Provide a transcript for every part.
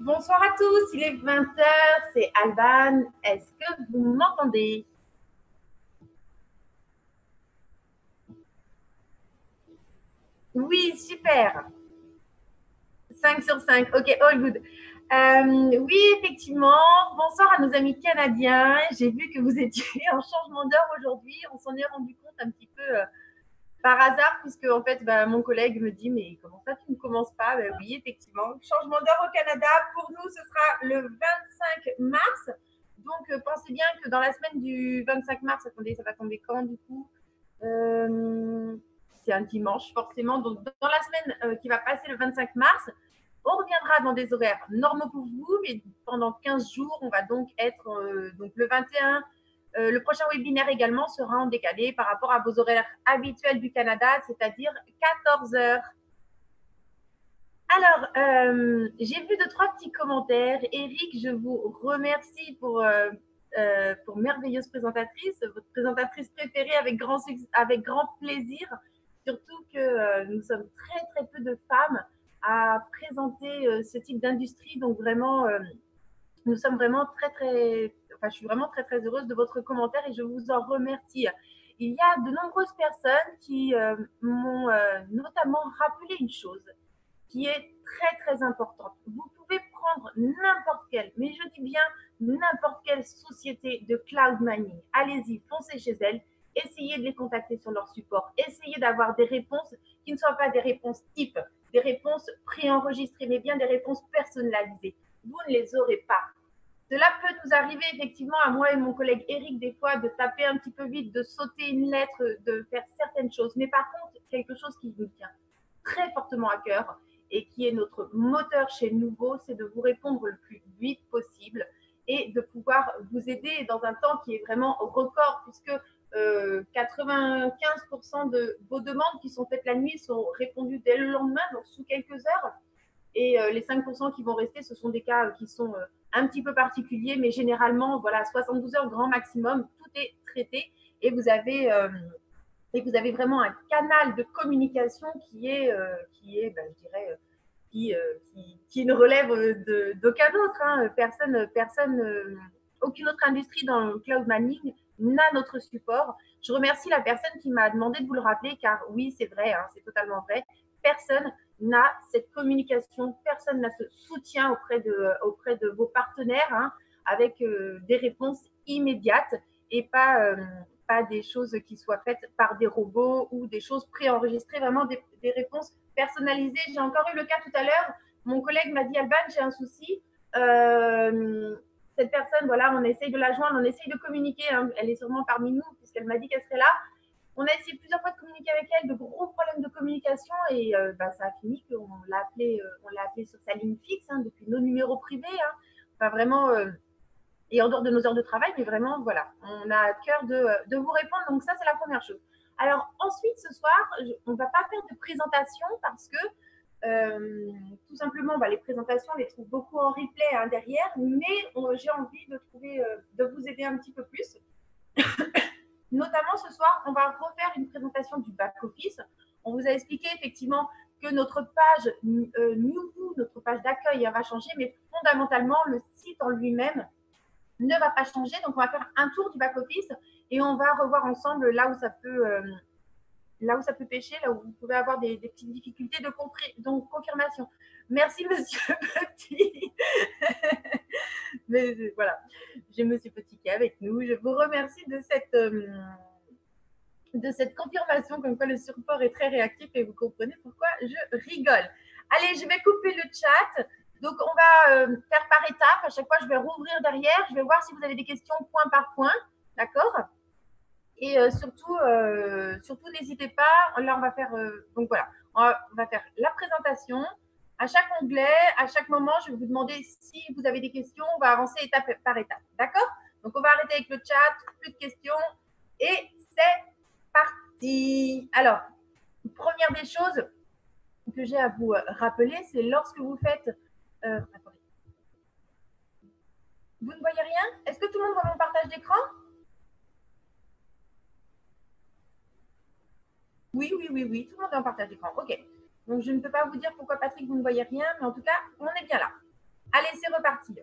Bonsoir à tous, il est 20h, c'est Alban. Est-ce que vous m'entendez? Oui, super. 5 sur 5. Ok, all good. Oui, effectivement. Bonsoir à nos amis canadiens. J'ai vu que vous étiez en changement d'heure aujourd'hui. On s'en est rendu compte un petit peu par hasard, puisque en fait, mon collègue me dit, mais comment ça, tu ne commences pas? Oui, effectivement. Changement d'heure au Canada. Pour nous, ce sera le 25 mars. Donc, pensez bien que dans la semaine du 25 mars, attendez, ça va tomber quand du coup? C'est un dimanche, forcément. Donc, dans la semaine qui va passer le 25 mars, on reviendra dans des horaires normaux pour vous, mais pendant 15 jours, on va donc être donc le 21. Le prochain webinaire également sera en décalé par rapport à vos horaires habituels du Canada, c'est-à-dire 14 heures. Alors, j'ai vu deux, trois petits commentaires. Eric, je vous remercie pour merveilleuse présentatrice, votre présentatrice préférée avec grand plaisir. Surtout que nous sommes très, très peu de femmes à présenter ce type d'industrie. Donc, vraiment, nous sommes vraiment très, très. Enfin, je suis vraiment très, très heureuse de votre commentaire et je vous en remercie. Il y a de nombreuses personnes qui m'ont notamment rappelé une chose qui est très très importante. Vous pouvez prendre n'importe quelle, mais je dis bien n'importe quelle société de cloud mining. Allez-y, foncez chez elles, essayez de les contacter sur leur support, essayez d'avoir des réponses qui ne soient pas des réponses type, des réponses préenregistrées, mais bien des réponses personnalisées. Vous ne les aurez pas. Cela peut nous arriver effectivement à moi et mon collègue Eric des fois de taper un petit peu vite, de sauter une lettre, de faire certaines choses. Mais par contre, quelque chose qui nous tient très fortement à cœur et qui est notre moteur chez Nouveau, c'est de vous répondre le plus vite possible et de pouvoir vous aider dans un temps qui est vraiment au record puisque 95% de vos demandes qui sont faites la nuit sont répondues dès le lendemain, donc sous quelques heures. Et les 5% qui vont rester, ce sont des cas qui sont un petit peu particuliers, mais généralement, voilà, 72 heures grand maximum, tout est traité et vous avez vraiment un canal de communication je dirais, qui ne relève d'aucun autre. Hein. Aucune autre industrie dans le cloud mining n'a notre support. Je remercie la personne qui m'a demandé de vous le rappeler, car oui, c'est vrai, hein, c'est totalement vrai. Personne n'a cette communication, personne n'a ce soutien auprès de vos partenaires hein, avec des réponses immédiates et pas des choses qui soient faites par des robots ou des choses préenregistrées, vraiment des réponses personnalisées. J'ai encore eu le cas tout à l'heure. Mon collègue m'a dit Alban, j'ai un souci. Cette personne, voilà, on essaye de la joindre, on essaye de communiquer. Hein. Elle est sûrement parmi nous, puisqu'elle m'a dit qu'elle serait là. On a essayé plusieurs fois de communiquer avec elle, de gros problèmes de communication, et ça a fini qu'on l'a appelé sur sa ligne fixe, hein, depuis nos numéros privés. Hein. Enfin, vraiment, et en dehors de nos heures de travail, mais vraiment, voilà, on a à cœur de vous répondre. Donc ça, c'est la première chose. Alors ensuite, ce soir, on ne va pas faire de présentation parce que tout simplement, les présentations, on les trouve beaucoup en replay hein, derrière, mais j'ai envie de vous aider un petit peu plus. Notamment ce soir, on va refaire une présentation du back-office. On vous a expliqué effectivement que notre page Newboo, notre page d'accueil va changer, mais fondamentalement, le site en lui-même ne va pas changer. Donc, on va faire un tour du back-office et on va revoir ensemble là où ça peut pêcher, là où vous pouvez avoir des petites difficultés de confirmation. Merci, monsieur Petit. Mais voilà, j'ai monsieur Petit qui est avec nous. Je vous remercie de cette confirmation comme quoi le support est très réactif et vous comprenez pourquoi je rigole. Allez, je vais couper le chat. Donc, on va faire par étapes. À chaque fois, je vais rouvrir derrière. Je vais voir si vous avez des questions point par point. D'accord? Et surtout, n'hésitez pas. Là, on va faire. Donc, voilà. On va faire la présentation. À chaque onglet, à chaque moment, je vais vous demander si vous avez des questions. On va avancer étape par étape. D'accord? Donc, on va arrêter avec le chat. Plus de questions. Et c'est parti. Alors, première des choses que j'ai à vous rappeler, c'est lorsque vous faites. Attendez. Vous ne voyez rien? Est-ce que tout le monde voit mon partage d'écran? Oui, oui, oui, oui. Tout le monde est en partage d'écran. OK. Donc, je ne peux pas vous dire pourquoi, Patrick, vous ne voyez rien, mais en tout cas, on est bien là. Allez, c'est reparti.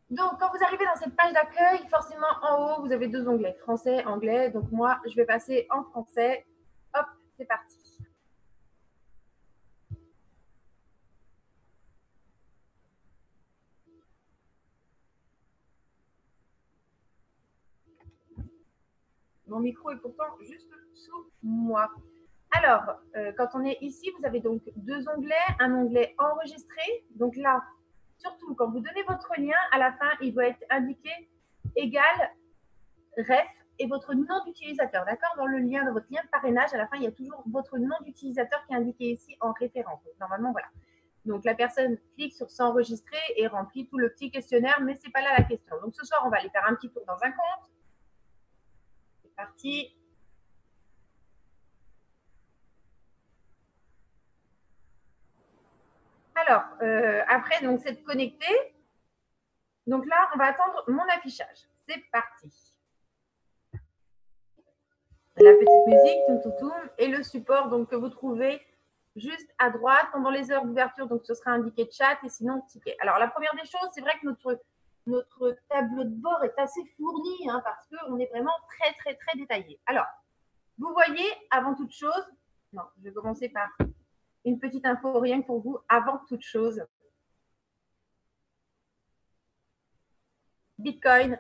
Donc, quand vous arrivez dans cette page d'accueil, forcément, en haut, vous avez deux onglets, français, anglais. Donc, moi, je vais passer en français. Hop, c'est parti. Mon micro est pourtant juste sous moi. Alors, quand on est ici, vous avez donc deux onglets, un onglet enregistré. Donc là, surtout quand vous donnez votre lien, à la fin, il doit être indiqué égal ref et votre nom d'utilisateur. D'accord? Dans le lien, dans votre lien de parrainage, à la fin, il y a toujours votre nom d'utilisateur qui est indiqué ici en référence. Donc, normalement, voilà. Donc, la personne clique sur s'enregistrer et remplit tout le petit questionnaire, mais ce n'est pas là la question. Donc, ce soir, on va aller faire un petit tour dans un compte. C'est parti. Alors, après, donc, c'est de connecter. Donc là, on va attendre mon affichage. C'est parti. La petite musique, toum, toum, toum, et le support donc, que vous trouvez juste à droite pendant les heures d'ouverture. Donc, ce sera indiqué chat et sinon ticket. Alors, la première des choses, c'est vrai que notre tableau de bord est assez fourni hein, parce qu'on est vraiment très, très, très détaillé. Alors, vous voyez, avant toute chose, non, je vais commencer par une petite info rien que pour vous. Avant toute chose, Bitcoin,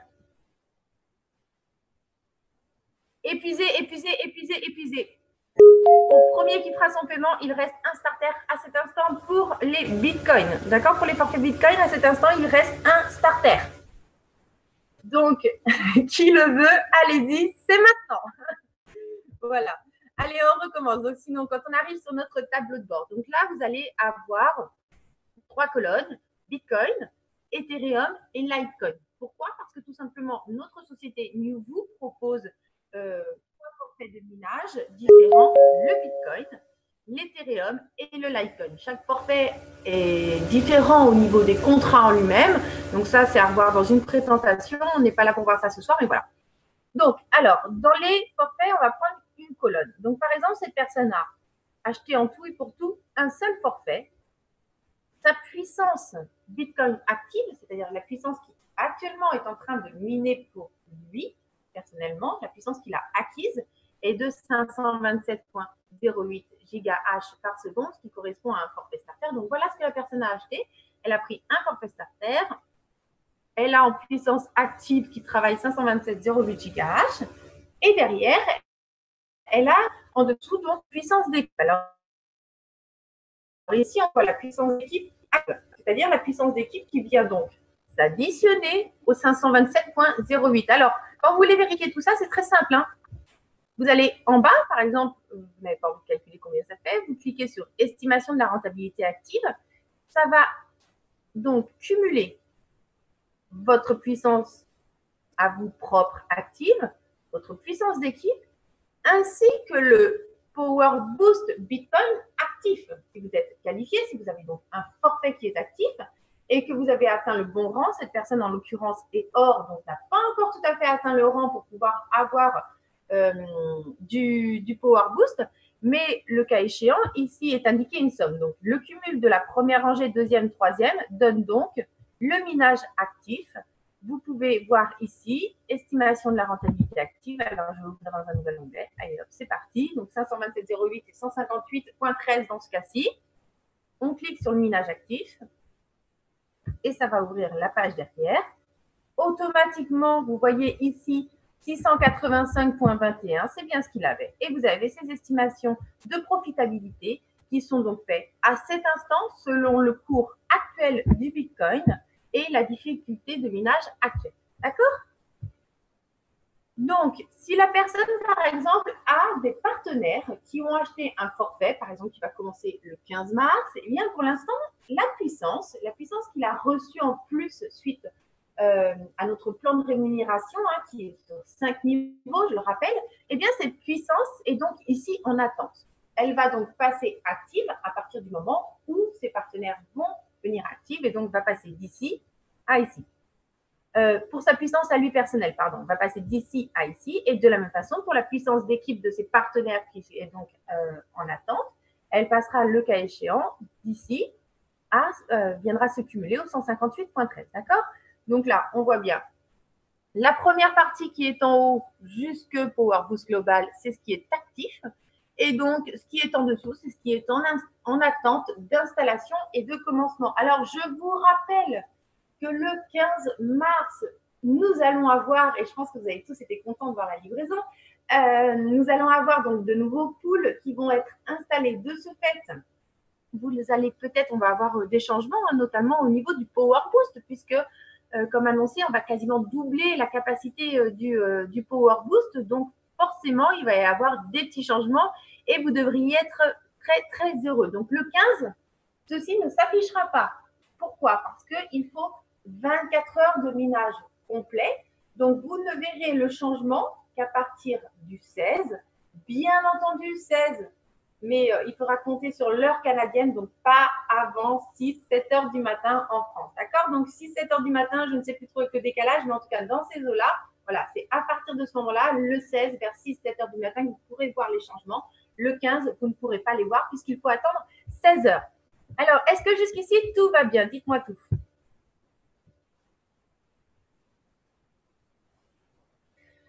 épuisé, épuisé, épuisé, épuisé. Au premier qui fera son paiement, il reste un starter à cet instant pour les bitcoins. D'accord? Pour les forfaits bitcoin, à cet instant, il reste un starter. Donc, qui le veut, allez-y, c'est maintenant. Voilà. Allez, on recommence. Donc, sinon, quand on arrive sur notre tableau de bord, donc là, vous allez avoir trois colonnes, Bitcoin, Ethereum et Litecoin. Pourquoi? Parce que tout simplement, notre société New vous propose trois forfaits de minage différents, le Bitcoin, l'Ethereum et le Litecoin. Chaque forfait est différent au niveau des contrats en lui-même. Donc ça, c'est à revoir dans une présentation. On n'est pas là pour voir ça ce soir, mais voilà. Donc, alors, dans les forfaits, on va prendre une colonne. Donc, par exemple, cette personne a acheté en tout et pour tout un seul forfait. Sa puissance Bitcoin active, c'est-à-dire la puissance qui actuellement est en train de miner pour lui, personnellement, la puissance qu'il a acquise est de 527,08 GH par seconde, ce qui correspond à un forfait starter. Donc voilà ce que la personne a acheté. Elle a pris un forfait starter. Elle a en puissance active qui travaille 527,08 GH. Et derrière, elle a en dessous donc puissance d'équipe. Alors ici, on voit la puissance d'équipe, c'est-à-dire la puissance d'équipe qui vient donc s'additionner au 527,08. Alors, quand vous voulez vérifier tout ça, c'est très simple. Hein. Vous allez en bas, par exemple, vous n'avez pas calculé combien ça fait, vous cliquez sur estimation de la rentabilité active. Ça va donc cumuler votre puissance à vous propre active, votre puissance d'équipe, ainsi que le Power Boost Bitcoin actif. Si vous êtes qualifié, si vous avez donc un forfait qui est actif et que vous avez atteint le bon rang, cette personne en l'occurrence est or, donc n'a pas encore tout à fait atteint le rang pour pouvoir avoir du Power Boost, mais le cas échéant, ici est indiqué une somme. Donc le cumul de la première rangée, deuxième, troisième donne donc le minage actif. Vous pouvez voir ici, estimation de la rentabilité active. Alors, je vais ouvrir dans un nouvel onglet. Allez, hop, c'est parti. Donc, 527,08 et 158,13 dans ce cas-ci. On clique sur le minage actif et ça va ouvrir la page derrière. Automatiquement, vous voyez ici 685,21, c'est bien ce qu'il avait. Et vous avez ces estimations de profitabilité qui sont donc faites à cet instant selon le cours actuel du Bitcoin et la difficulté de minage actuelle. D'accord? Donc, si la personne, par exemple, a des partenaires qui ont acheté un forfait, par exemple, qui va commencer le 15 mars, eh bien, pour l'instant, la puissance qu'il a reçue en plus suite à notre plan de rémunération, hein, qui est sur 5 niveaux, je le rappelle, eh bien, cette puissance est donc ici en attente. Elle va donc passer active à partir du moment où ses partenaires vont venir active et donc va passer d'ici à ici. Pour sa puissance à lui personnelle, pardon, on va passer d'ici à ici. Et de la même façon, pour la puissance d'équipe de ses partenaires qui est donc en attente, elle passera le cas échéant d'ici viendra se cumuler au 158.13. D'accord? Donc là, on voit bien. La première partie qui est en haut jusque Power Boost Global, c'est ce qui est actif. Et donc, ce qui est en dessous, c'est ce qui est en attente d'installation et de commencement. Alors, je vous rappelle que le 15 mars, nous allons avoir, et je pense que vous avez tous été contents de voir la livraison, nous allons avoir donc de nouveaux pools qui vont être installés de ce fait. Vous allez peut-être, on va avoir des changements, notamment au niveau du Power Boost, puisque comme annoncé, on va quasiment doubler la capacité du Power Boost. Donc, forcément, il va y avoir des petits changements et vous devriez être très, très heureux. Donc, le 15, ceci ne s'affichera pas. Pourquoi? Parce qu'il faut 24 heures de minage complet. Donc, vous ne verrez le changement qu'à partir du 16. Bien entendu, 16, mais il faudra compter sur l'heure canadienne, donc pas avant 6-7 heures du matin en France. D'accord? Donc 6-7 heures du matin, je ne sais plus trop avec le décalage, mais en tout cas, dans ces eaux-là, voilà, c'est à partir de ce moment-là, le 16, vers 6-7 heures du matin, que vous pourrez voir les changements. Le 15, vous ne pourrez pas les voir puisqu'il faut attendre 16 heures. Alors, est-ce que jusqu'ici, tout va bien? Dites-moi tout.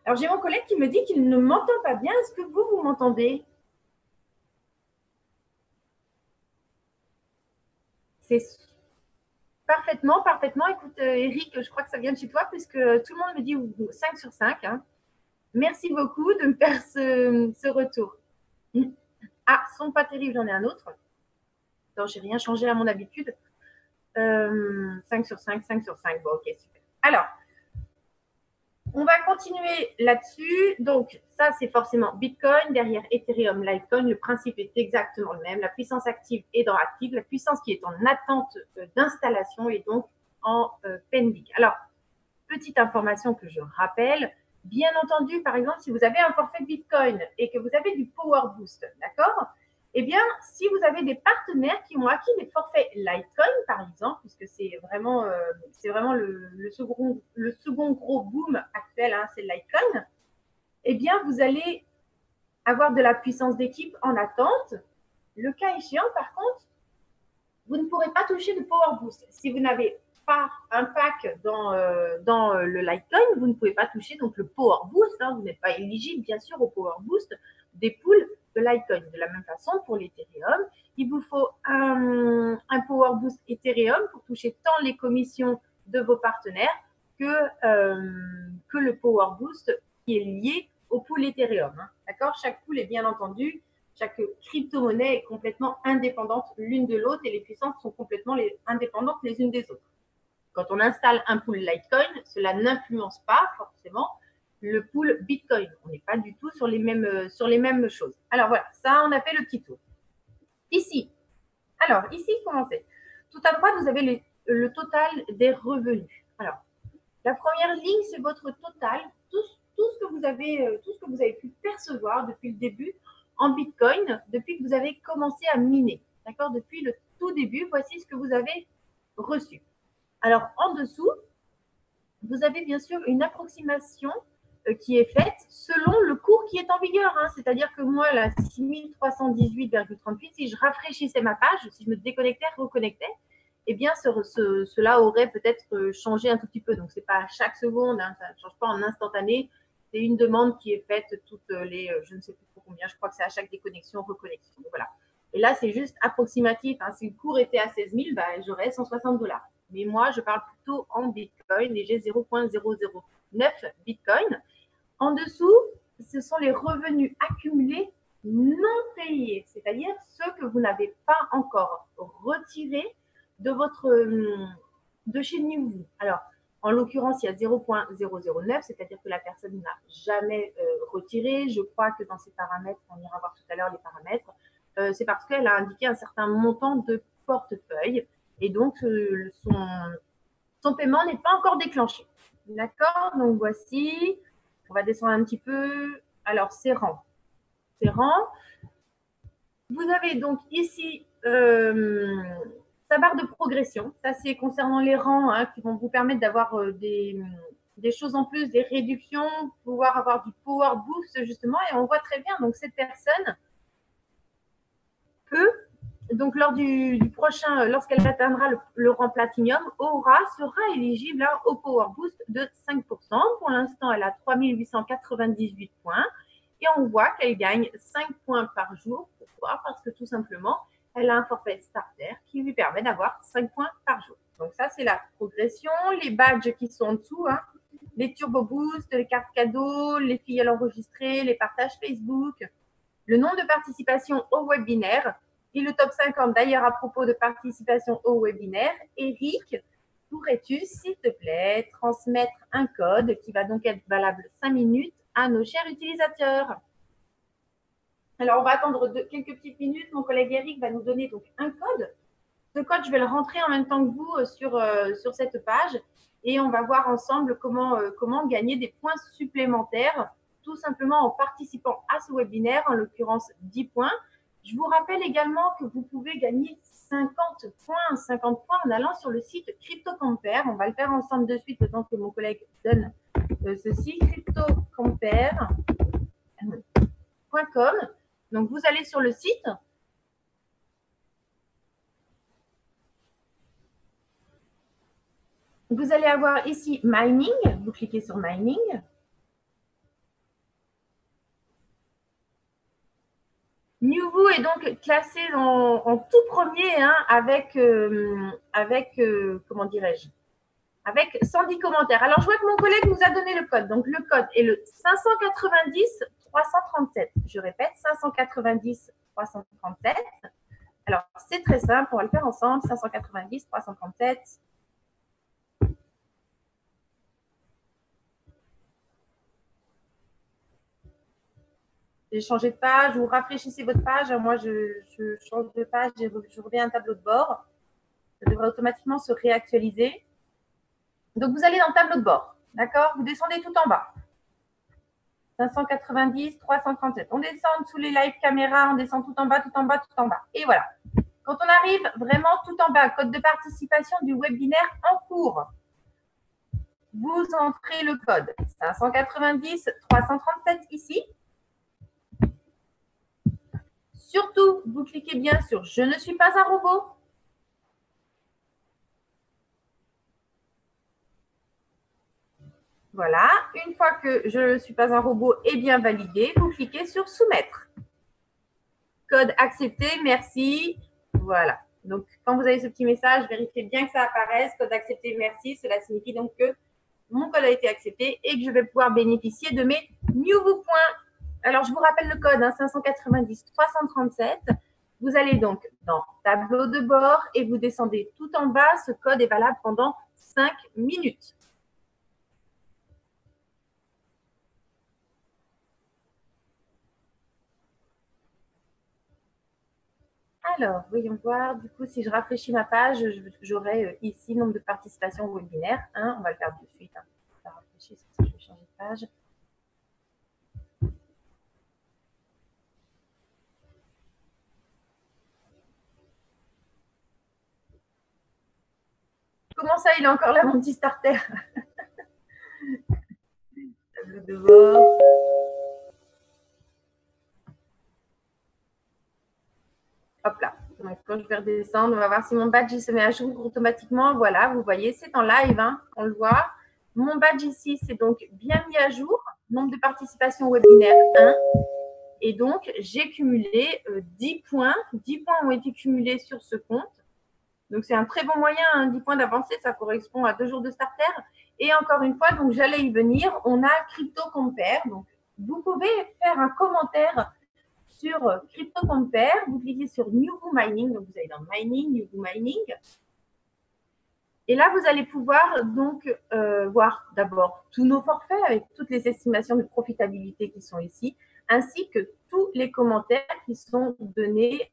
Alors, j'ai mon collègue qui me dit qu'il ne m'entend pas bien. Est-ce que vous m'entendez? C'est parfaitement, parfaitement. Écoute, Eric, je crois que ça vient de chez toi puisque tout le monde me dit 5 sur 5. Hein. Merci beaucoup de me faire ce retour. Ah, son pas terrible, j'en ai un autre. Non, j'ai rien changé à mon habitude. 5 sur 5, 5 sur 5. Bon, ok, super. Alors, on va continuer là-dessus. Donc, ça, c'est forcément Bitcoin. Derrière Ethereum, Litecoin, le principe est exactement le même. La puissance active est dans active. La puissance qui est en attente d'installation est donc en pending. Alors, petite information que je rappelle. Bien entendu, par exemple, si vous avez un forfait Bitcoin et que vous avez du Power Boost, d'accord? Eh bien, si vous avez des partenaires qui ont acquis des forfaits Litecoin, par exemple, puisque c'est vraiment le second gros boom actuel, hein, c'est le Litecoin, eh bien, vous allez avoir de la puissance d'équipe en attente. Le cas échéant, par contre, vous ne pourrez pas toucher de Power Boost. Si vous n'avez pas un pack dans le Litecoin, vous ne pouvez pas toucher donc le Power Boost. Hein, vous n'êtes pas éligible, bien sûr, au Power Boost des pools de Litecoin. De la même façon, pour l'Ethereum, il vous faut un Power Boost Ethereum pour toucher tant les commissions de vos partenaires que le Power Boost qui est lié au pool Ethereum. Hein, d'accord? Chaque pool est bien entendu chaque crypto-monnaie est complètement indépendante l'une de l'autre et les puissances sont complètement indépendantes les unes des autres. Quand on installe un pool Litecoin, cela n'influence pas forcément le pool Bitcoin. On n'est pas du tout sur les mêmes choses. Alors voilà, ça, on a fait le petit tour. Ici, comment c'est? Tout à droite, vous avez le total des revenus. Alors, la première ligne, c'est votre total, tout ce que vous avez pu percevoir depuis le début en Bitcoin, depuis que vous avez commencé à miner. D'accord? Depuis le tout début, voici ce que vous avez reçu. Alors, en dessous, vous avez bien sûr une approximation qui est faite selon le cours qui est en vigueur. Hein. C'est-à-dire que moi, là, 6318,38, si je rafraîchissais ma page, si je me déconnectais, reconnectais, eh bien, cela aurait peut-être changé un tout petit peu. Donc, ce n'est pas à chaque seconde, hein, ça ne change pas en instantané. C'est une demande qui est faite toutes les, je ne sais plus trop combien, je crois que c'est à chaque déconnexion, reconnexion. Donc, voilà. Et là, c'est juste approximatif. Hein. Si le cours était à 16 000, bah, j'aurais 160 $. Mais moi, je parle plutôt en Bitcoin et j'ai 0,009 Bitcoin. En dessous, ce sont les revenus accumulés non payés, c'est-à-dire ceux que vous n'avez pas encore retirés de chez New. Alors, en l'occurrence, il y a 0,009, c'est-à-dire que la personne n'a jamais retiré. Je crois que dans ses paramètres, on ira voir tout à l'heure les paramètres, c'est parce qu'elle a indiqué un certain montant de portefeuille et donc son paiement n'est pas encore déclenché. D'accord? Donc voici, on va descendre un petit peu. Alors, c'est rang. Vous avez donc ici sa barre de progression. Ça, c'est concernant les rangs hein, qui vont vous permettre d'avoir des choses en plus, des réductions, pouvoir avoir du power boost justement. Et on voit très bien, donc cette personne peut donc lors du prochain, lorsqu'elle atteindra le rang Platinum, Aura sera éligible au Power Boost de 5%. Pour l'instant, elle a 3898 points. Et on voit qu'elle gagne 5 points par jour. Pourquoi? Parce que tout simplement, elle a un forfait starter qui lui permet d'avoir 5 points par jour. Donc ça, c'est la progression. Les badges qui sont en dessous, hein, les turbo boosts, les cartes cadeaux, les filiales enregistrées, les partages Facebook, le nombre de participations au webinaire et le top 50. D'ailleurs, à propos de participation au webinaire, Eric, pourrais-tu, s'il te plaît, transmettre un code qui va donc être valable 5 minutes à nos chers utilisateurs? Alors, on va attendre quelques petites minutes. Mon collègue Eric va nous donner donc un code. Ce code, je vais le rentrer en même temps que vous sur cette page et on va voir ensemble comment gagner des points supplémentaires, tout simplement en participant à ce webinaire, en l'occurrence 10 points. Je vous rappelle également que vous pouvez gagner 50 points en allant sur le site CryptoCompare. On va le faire ensemble de suite, le temps que mon collègue donne ceci, cryptocompare.com. Donc, vous allez sur le site. Vous allez avoir ici Mining. Vous cliquez sur Mining. Newvoo est donc classé en tout premier hein, avec comment dirais-je, avec 110 commentaires. Alors, je vois que mon collègue nous a donné le code. Donc, le code est le 590 337. Je répète, 590 337. Alors, c'est très simple. On va le faire ensemble. 590 337. J'ai changé de page, vous rafraîchissez votre page. Moi, je change de page et je reviens à un tableau de bord. Ça devrait automatiquement se réactualiser. Donc, vous allez dans le tableau de bord. D'accord? Vous descendez tout en bas. 590, 337. On descend sous les live caméras, on descend tout en bas, tout en bas, tout en bas. Et voilà. Quand on arrive vraiment tout en bas, code de participation du webinaire en cours, vous entrez le code 590 337 ici. Surtout, vous cliquez bien sur « Je ne suis pas un robot ». Voilà. Une fois que « Je ne suis pas un robot » est bien validé, vous cliquez sur « Soumettre ». Code accepté, merci. Voilà. Donc, quand vous avez ce petit message, vérifiez bien que ça apparaisse. Code accepté, merci. Cela signifie donc que mon code a été accepté et que je vais pouvoir bénéficier de mes Newvoo points. Alors, je vous rappelle le code hein, 590 337. Vous allez donc dans tableau de bord et vous descendez tout en bas. Ce code est valable pendant 5 minutes. Alors, voyons voir. Du coup, si je rafraîchis ma page, j'aurai ici nombre de participations au webinaire. Hein, on va le faire tout de suite. Hein. Ça rafraîchit, je vais changer de page. Comment ça, il est encore là, mon petit starter? Tableau de bord. Hop là. Donc, quand je vais redescendre, on va voir si mon badge il se met à jour automatiquement. Voilà, vous voyez, c'est en live, hein, on le voit. Mon badge ici, c'est donc bien mis à jour. Nombre de participations au webinaire 1. Et donc, j'ai cumulé 10 points. 10 points ont été cumulés sur ce compte. Donc, c'est un très bon moyen, hein, 10 points d'avancée. Ça correspond à 2 jours de starter. Et encore une fois, donc j'allais y venir. On a CryptoCompare. Donc, vous pouvez faire un commentaire sur CryptoCompare, vous cliquez sur Newvoo Mining, donc vous allez dans Mining, Newvoo Mining. Et là, vous allez pouvoir donc voir d'abord tous nos forfaits avec toutes les estimations de profitabilité qui sont ici, ainsi que tous les commentaires qui sont donnés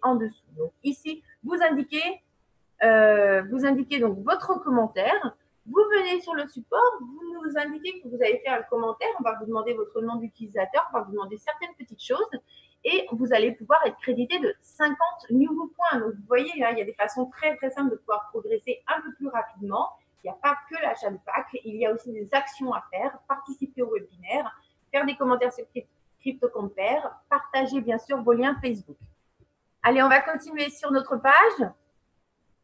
en dessous. Donc ici, vous indiquez donc votre commentaire. Vous venez sur le support, vous nous indiquez que vous avez fait un commentaire, on va vous demander votre nom d'utilisateur, on va vous demander certaines petites choses et vous allez pouvoir être crédité de 50 Newvoo points. Donc, vous voyez, là, il y a des façons très, très simples de pouvoir progresser un peu plus rapidement. Il n'y a pas que l'achat de pack, il y a aussi des actions à faire, participer au webinaire, faire des commentaires sur CryptoCompare, partager bien sûr vos liens Facebook. Allez, on va continuer sur notre page.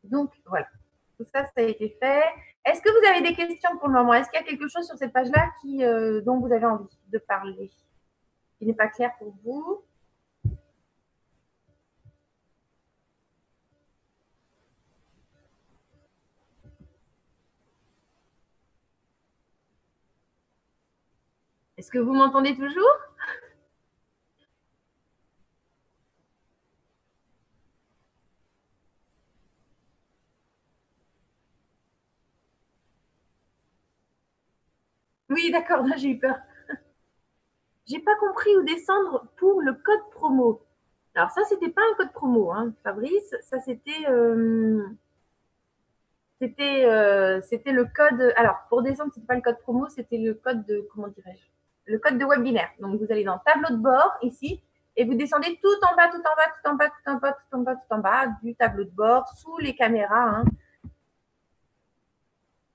Donc, voilà. Tout ça, ça a été fait. Est-ce que vous avez des questions pour le moment? Est-ce qu'il y a quelque chose sur cette page-là dont vous avez envie de parler, qui n'est pas clair pour vous? Est-ce que vous m'entendez toujours? Oui, d'accord, là j'ai eu peur. J'ai pas compris où descendre pour le code promo. Alors ça, c'était pas un code promo, hein, Fabrice. Ça, c'était le code. Alors, pour descendre, c'était pas le code promo, c'était le code de, comment dirais-je, le code de webinaire. Donc, vous allez dans tableau de bord ici et vous descendez tout en bas, tout en bas, tout en bas, tout en bas, tout en bas, tout en bas du tableau de bord sous les caméras. Hein.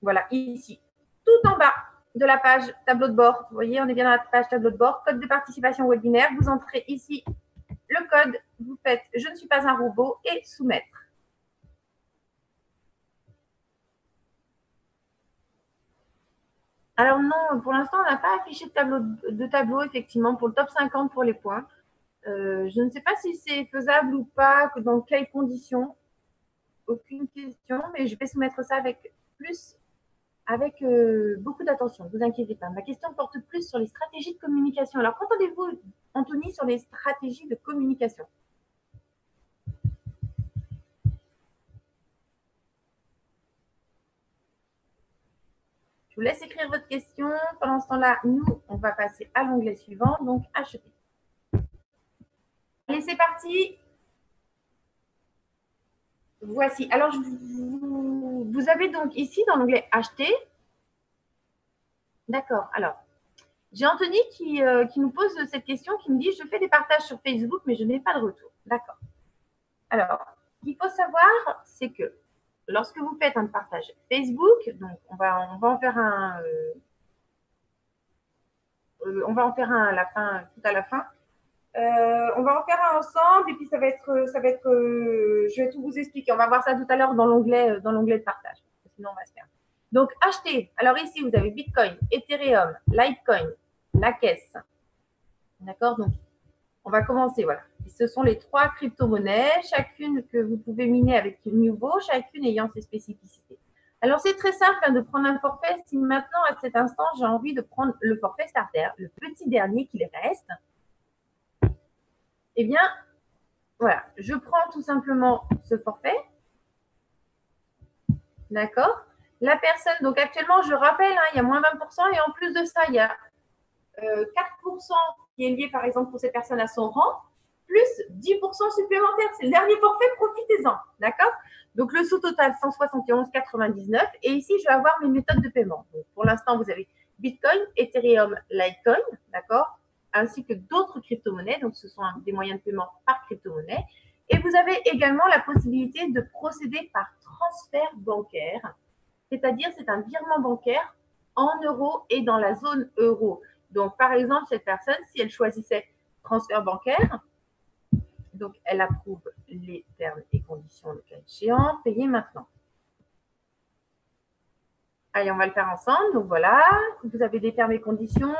Voilà, ici, tout en bas de la page tableau de bord. Vous voyez, on est bien dans la page tableau de bord. Code de participation webinaire. Vous entrez ici le code, vous faites je ne suis pas un robot et soumettre. Alors non, pour l'instant, on n'a pas affiché de tableau, effectivement, pour le top 50 pour les points. Je ne sais pas si c'est faisable ou pas, dans quelles conditions. Aucune question, mais je vais soumettre ça avec beaucoup d'attention. Ne vous inquiétez pas. Ma question porte plus sur les stratégies de communication. Alors, qu'entendez-vous, Anthony, sur les stratégies de communication? Je vous laisse écrire votre question. Pendant ce temps-là, nous, on va passer à l'onglet suivant, donc acheter. Allez, c'est parti. Voici. Alors, vous avez donc ici dans l'onglet acheter. D'accord. Alors, j'ai Anthony qui nous pose cette question, qui me dit je fais des partages sur Facebook, mais je n'ai pas de retour. D'accord. Alors, ce qu'il faut savoir, c'est que lorsque vous faites un partage Facebook, donc on va en faire on va en faire un à la fin, tout à la fin. On va en faire un ensemble et puis je vais tout vous expliquer. On va voir ça tout à l'heure dans l'onglet de partage. Sinon, on va se faire. Donc, acheter. Alors ici, vous avez Bitcoin, Ethereum, Litecoin, la caisse. D'accord. Donc, on va commencer. Voilà. Et ce sont les 3 crypto-monnaies, chacune que vous pouvez miner avec Nuvo, chacune ayant ses spécificités. Alors, c'est très simple hein, de prendre un forfait. Si maintenant, à cet instant, j'ai envie de prendre le forfait starter, le petit dernier qui reste, eh bien, voilà, je prends tout simplement ce forfait. D'accord. La personne, donc actuellement, je rappelle, hein, il y a moins 20% et en plus de ça, il y a 4% qui est lié, par exemple, pour ces personnes à son rang, plus 10% supplémentaires. C'est le dernier forfait, profitez-en. D'accord. Donc, le sous-total, 171,99. Et ici, je vais avoir mes méthodes de paiement. Donc, pour l'instant, vous avez Bitcoin, Ethereum, Litecoin, d'accord, ainsi que d'autres crypto-monnaies. Donc, ce sont des moyens de paiement par crypto-monnaie. Et vous avez également la possibilité de procéder par transfert bancaire, c'est-à-dire c'est un virement bancaire en euros et dans la zone euro. Donc, par exemple, cette personne, si elle choisissait transfert bancaire, donc elle approuve les termes et conditions le cas échéant, payer maintenant. Allez, on va le faire ensemble. Donc voilà, vous avez des termes et conditions,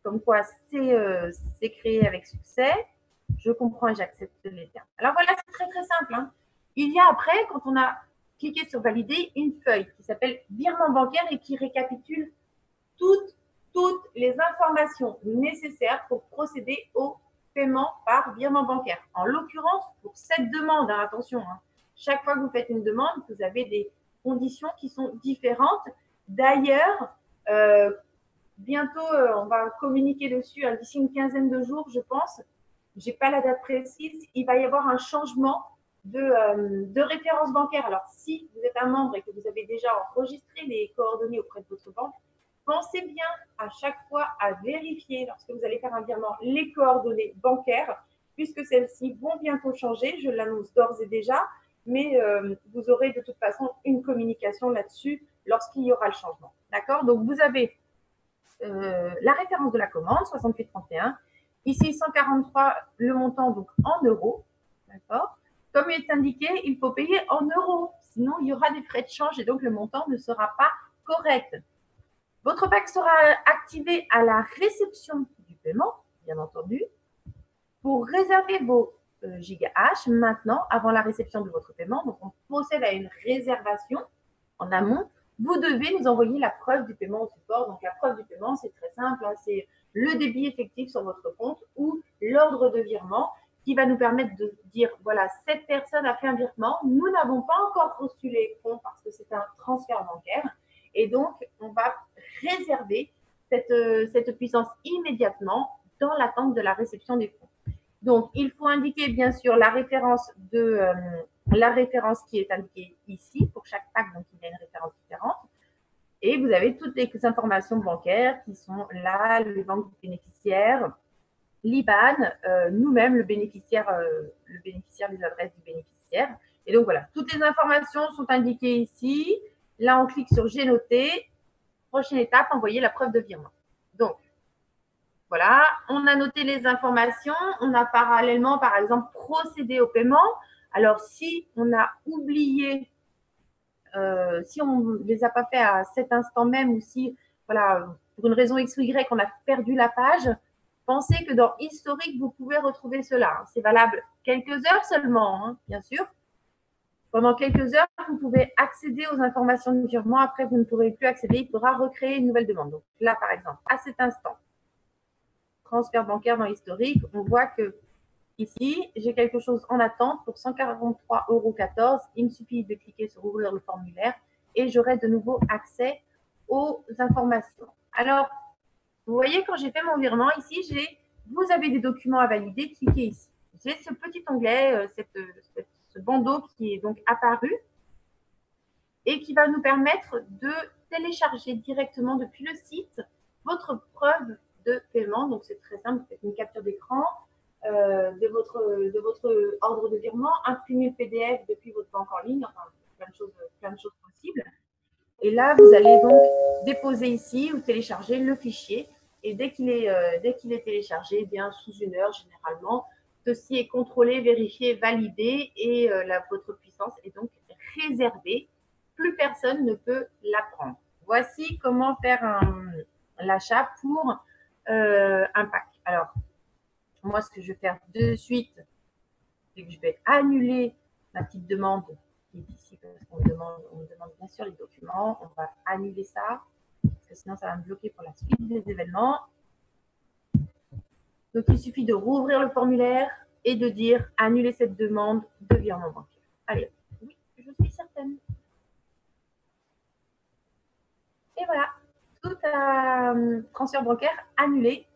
comme quoi c'est créé avec succès. Je comprends et j'accepte les termes. Alors voilà, c'est très très simple. Hein. Il y a après, quand on a cliqué sur valider, une feuille qui s'appelle virement bancaire et qui récapitule toutes les informations nécessaires pour procéder au paiement par virement bancaire. En l'occurrence, pour cette demande, hein, attention, hein, chaque fois que vous faites une demande, vous avez des conditions qui sont différentes. D'ailleurs, bientôt, on va communiquer dessus hein, d'ici une quinzaine de jours, je pense. Je n'ai pas la date précise. Il va y avoir un changement de référence bancaire. Alors, si vous êtes un membre et que vous avez déjà enregistré les coordonnées auprès de votre banque, pensez bien à chaque fois à vérifier, lorsque vous allez faire un virement, les coordonnées bancaires, puisque celles-ci vont bientôt changer. Je l'annonce d'ores et déjà, mais vous aurez de toute façon une communication là-dessus lorsqu'il y aura le changement. D'accord. Donc, vous avez la référence de la commande, 6831. Ici, 143, le montant donc en euros. D'accord? Comme il est indiqué, il faut payer en euros. Sinon, il y aura des frais de change et donc le montant ne sera pas correct. Votre pack sera activé à la réception du paiement, bien entendu. Pour réserver vos gigahash maintenant, avant la réception de votre paiement, donc on procède à une réservation en amont. Vous devez nous envoyer la preuve du paiement au support. Donc la preuve du paiement, c'est très simple, hein, c'est le débit effectif sur votre compte ou l'ordre de virement qui va nous permettre de dire, voilà, cette personne a fait un virement, nous n'avons pas encore reçu les fonds parce que c'est un transfert bancaire, et donc on va réserver cette puissance immédiatement dans l'attente de la réception des fonds. Donc, il faut indiquer bien sûr la référence qui est indiquée ici pour chaque pack, donc il y a une référence différente. Et vous avez toutes les informations bancaires qui sont là, les banques bénéficiaires, l'IBAN, nous-mêmes, le bénéficiaire des adresses du bénéficiaire. Et donc voilà, toutes les informations sont indiquées ici. Là, on clique sur J'ai noté. Prochaine étape, envoyer la preuve de virement. Donc, voilà, on a noté les informations, on a parallèlement, par exemple, procédé au paiement. Alors, si on a oublié, si on ne les a pas fait à cet instant même ou si, voilà, pour une raison X ou Y, on a perdu la page, pensez que dans Historique, vous pouvez retrouver cela. C'est valable quelques heures seulement, hein, bien sûr. Pendant quelques heures, vous pouvez accéder aux informations du virement. Après, vous ne pourrez plus accéder. Il faudra recréer une nouvelle demande. Donc là, par exemple, à cet instant, transfert bancaire dans l'historique, on voit que ici, j'ai quelque chose en attente pour 143,14 €. Il me suffit de cliquer sur ouvrir le formulaire et j'aurai de nouveau accès aux informations. Alors, vous voyez, quand j'ai fait mon virement, ici, vous avez des documents à valider, cliquez ici. J'ai ce petit onglet, ce bandeau qui est donc apparu et qui va nous permettre de télécharger directement depuis le site votre preuve de paiement. Donc, c'est très simple, vous faites une capture d'écran de votre ordre de virement, imprimer le PDF depuis votre banque en ligne, enfin, plein de choses possibles. Et là, vous allez donc déposer ici ou télécharger le fichier. Et dès qu'il est téléchargé, eh bien, sous une heure généralement, ceci est contrôlé, vérifié, validé et votre puissance est donc réservée. Plus personne ne peut la prendre. Voici comment faire l'achat pour un pack. Alors, moi, ce que je vais faire de suite, c'est que je vais annuler ma petite demande qui est ici parce qu'on me demande bien sûr les documents. On va annuler ça parce que sinon, ça va me bloquer pour la suite des événements. Donc, il suffit de rouvrir le formulaire et de dire annuler cette demande de virement bancaire. Allez, oui, je suis certaine. Et voilà, tout transfert bancaire annulé.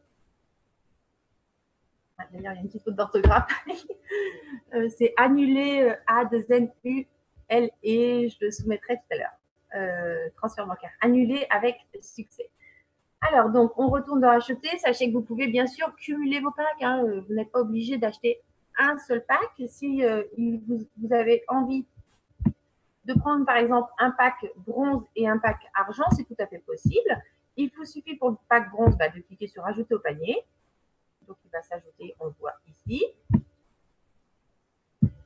D'ailleurs, il y a une petite faute d'orthographe. C'est annulé A2NULE. Je le soumettrai tout à l'heure. Transfert bancaire annulé avec succès. Alors, donc, on retourne dans Acheter. Sachez que vous pouvez bien sûr cumuler vos packs. Hein. Vous n'êtes pas obligé d'acheter un seul pack. Si vous avez envie de prendre, par exemple, un pack bronze et un pack argent, c'est tout à fait possible. Il vous suffit pour le pack bronze de cliquer sur Ajouter au panier. Donc, il va s'ajouter, on le voit ici.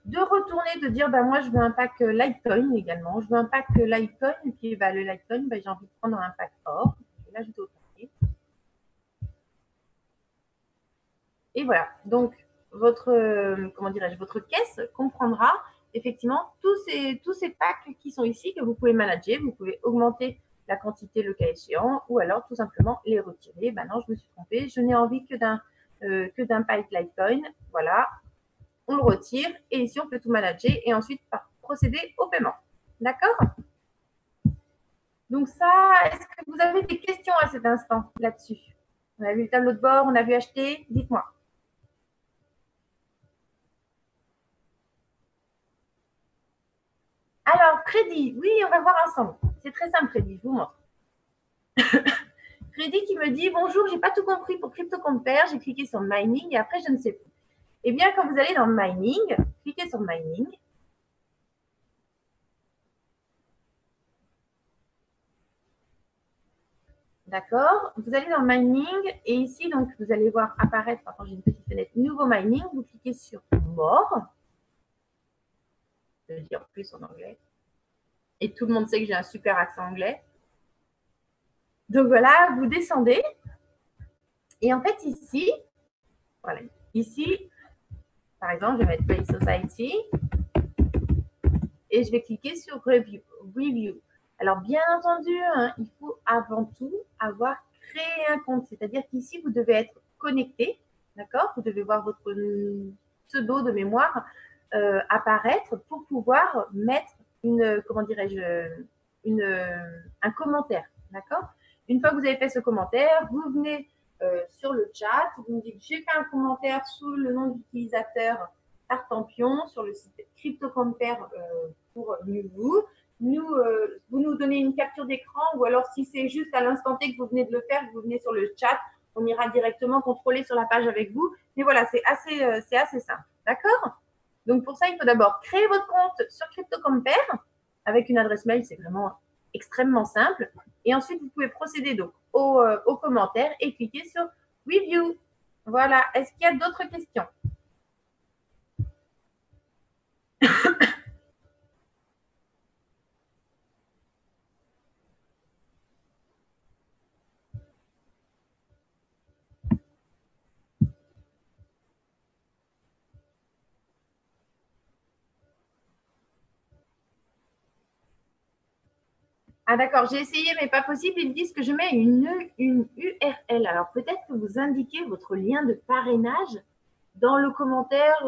De retourner, de dire, moi, je veux un pack Litecoin également. Je veux un pack Litecoin. Et puis, le Litecoin, j'ai envie de prendre un pack or. Je vais l'ajouter au panier. Et voilà. Donc, votre caisse comprendra effectivement tous ces packs qui sont ici que vous pouvez manager. Vous pouvez augmenter la quantité le cas échéant ou alors tout simplement les retirer. Non, je me suis trompée. Je n'ai envie que d'un pack Litecoin. Voilà. On le retire et ici, on peut tout manager et ensuite procéder au paiement. D'accord? Donc ça, est-ce que vous avez des questions à cet instant là-dessus? On a vu le tableau de bord, on a vu acheter. Dites-moi. Alors, Freddy, oui, on va voir ensemble. C'est très simple, Freddy, je vous montre. Freddy qui me dit « Bonjour, j'ai pas tout compris pour CryptoCompare, j'ai cliqué sur Mining et après, je ne sais plus. » Eh bien, quand vous allez dans Mining, cliquez sur Mining. D'accord? Vous allez dans Mining et ici, donc, vous allez voir apparaître, j'ai une petite fenêtre Nouveau Mining, vous cliquez sur More. le dis en plus en anglais. Et tout le monde sait que j'ai un super accent anglais. Donc voilà, vous descendez. Et en fait, ici, voilà, ici, par exemple, je vais mettre Play Society et je vais cliquer sur Review. Alors, bien entendu, hein, il faut avant tout avoir créé un compte. C'est-à-dire qu'ici, vous devez être connecté, d'accord? Vous devez voir votre pseudo de mémoire apparaître pour pouvoir mettre une, comment dirais-je, un commentaire, d'accord? Une fois que vous avez fait ce commentaire, vous venez sur le chat, vous me dites j'ai fait un commentaire sous le nom d'utilisateur Tartampion sur le site CryptoCompare pour vous. Vous nous donnez une capture d'écran ou alors si c'est juste à l'instant T que vous venez de le faire, vous venez sur le chat, on ira directement contrôler sur la page avec vous. Mais voilà, c'est assez simple, d'accord? Donc pour ça, il faut d'abord créer votre compte sur CryptoCompare avec une adresse mail, c'est vraiment extrêmement simple. Et ensuite, vous pouvez procéder donc aux commentaires et cliquer sur Review. Voilà. Est-ce qu'il y a d'autres questions? Ah d'accord, j'ai essayé, mais pas possible. Ils me disent que je mets une URL. Alors peut-être que vous indiquez votre lien de parrainage dans le commentaire.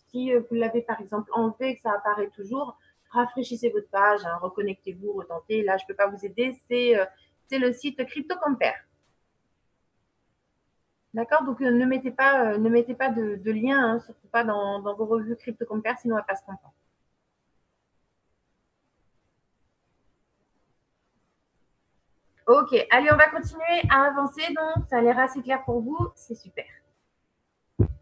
Si vous l'avez par exemple enlevé et que ça apparaît toujours, rafraîchissez votre page, hein, reconnectez-vous, retentez. Là, je ne peux pas vous aider. C'est le site CryptoCompare. D'accord? Donc ne mettez pas de lien, hein, surtout pas dans vos revues CryptoCompare, sinon elle ne va pas se comprendre. Ok, allez, on va continuer à avancer. Donc, ça a l'air assez clair pour vous. C'est super.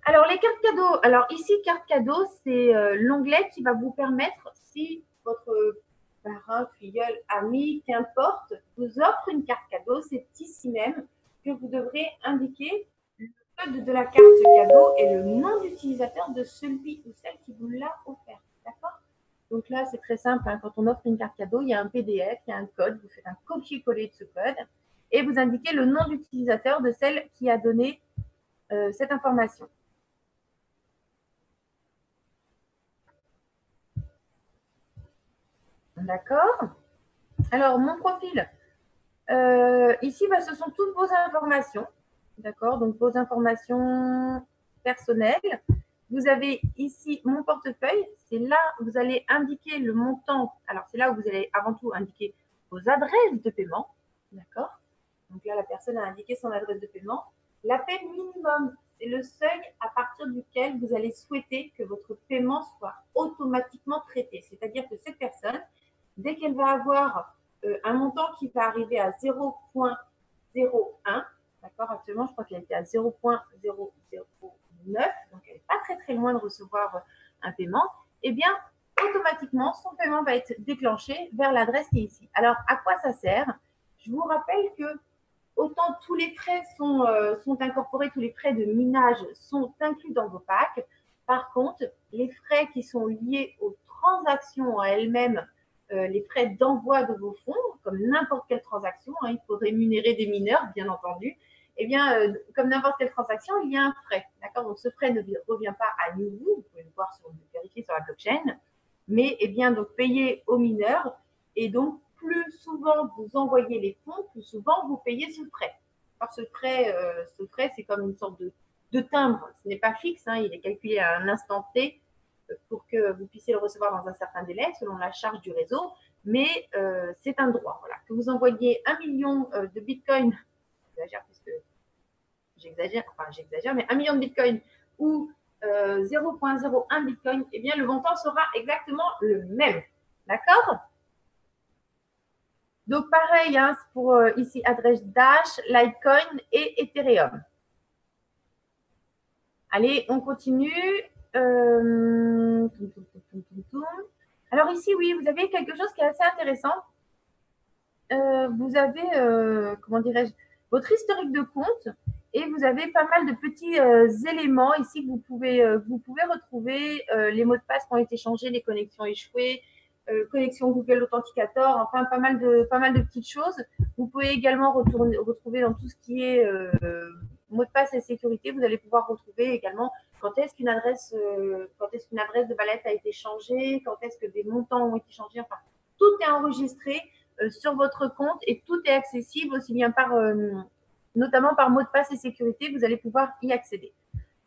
Alors, les cartes cadeaux. Alors, ici, carte cadeau, c'est l'onglet qui va vous permettre, si votre parrain, filleul, ami, qu'importe, vous offre une carte cadeau, c'est ici même que vous devrez indiquer le code de la carte cadeau et le nom d'utilisateur de celui ou celle qui vous l'a offert. D'accord? Donc là, c'est très simple. Hein. Quand on offre une carte cadeau, il y a un PDF, il y a un code. Vous faites un copier-coller de ce code et vous indiquez le nom d'utilisateur de celle qui a donné cette information. D'accord? Alors, mon profil, ici, ce sont toutes vos informations. D'accord? Donc, vos informations personnelles. Vous avez ici mon portefeuille. C'est là où vous allez indiquer le montant. Alors, c'est là où vous allez avant tout indiquer vos adresses de paiement. D'accord? Donc là, la personne a indiqué son adresse de paiement. L'appel minimum, c'est le seuil à partir duquel vous allez souhaiter que votre paiement soit automatiquement traité. C'est-à-dire que cette personne, dès qu'elle va avoir un montant qui va arriver à 0,01, d'accord, actuellement, je crois qu'elle était à 0,009, donc elle n'est pas très très loin de recevoir un paiement, eh bien, automatiquement, son paiement va être déclenché vers l'adresse qui est ici. Alors, à quoi ça sert? Je vous rappelle que autant tous les frais sont incorporés, tous les frais de minage sont inclus dans vos packs. Par contre, les frais qui sont liés aux transactions en elles-mêmes, les frais d'envoi de vos fonds, comme n'importe quelle transaction, hein, il faut rémunérer des mineurs, bien entendu, eh bien, comme n'importe quelle transaction, il y a un frais. D'accord? Donc, ce frais ne revient pas à nous, vous pouvez le voir sur, vérifier sur la blockchain, mais eh bien, donc, payé aux mineurs et donc plus souvent vous envoyez les fonds, plus souvent vous payez ce frais. Alors ce frais, c'est comme une sorte de timbre. Ce n'est pas fixe, hein, il est calculé à un instant T pour que vous puissiez le recevoir dans un certain délai selon la charge du réseau, mais c'est un droit. Voilà. Que vous envoyiez 1 million de bitcoins, j'exagère, mais 1 million de bitcoins ou 0,01 bitcoin, eh bien le montant sera exactement le même. D'accord? Donc, pareil, hein, pour ici, adresse Dash, Litecoin et Ethereum. Allez, on continue. Alors ici, oui, vous avez quelque chose qui est assez intéressant. Vous avez, comment dirais-je, votre historique de compte Et vous avez pas mal de petits éléments ici que vous pouvez retrouver, les mots de passe qui ont été changés, les connexions échouées, connexion Google Authenticator, enfin pas mal de petites choses. Vous pouvez également retrouver dans tout ce qui est mot de passe et sécurité, vous allez pouvoir retrouver également quand est-ce qu'une adresse de Valette a été changée, quand est-ce que des montants ont été changés. Enfin, tout est enregistré sur votre compte et tout est accessible aussi bien notamment par mot de passe et sécurité. Vous allez pouvoir y accéder.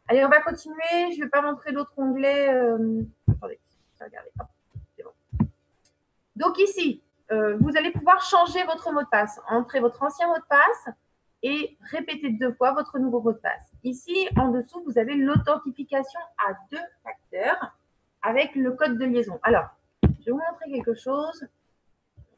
Allez, on va continuer. Je ne vais pas montrer l'autre onglet. Attendez, je vais regarder. Hop, c'est bon. Donc ici, vous allez pouvoir changer votre mot de passe. Entrez votre ancien mot de passe et répétez 2 fois votre nouveau mot de passe. Ici, en dessous, vous avez l'authentification à 2 facteurs avec le code de liaison. Alors, je vais vous montrer quelque chose.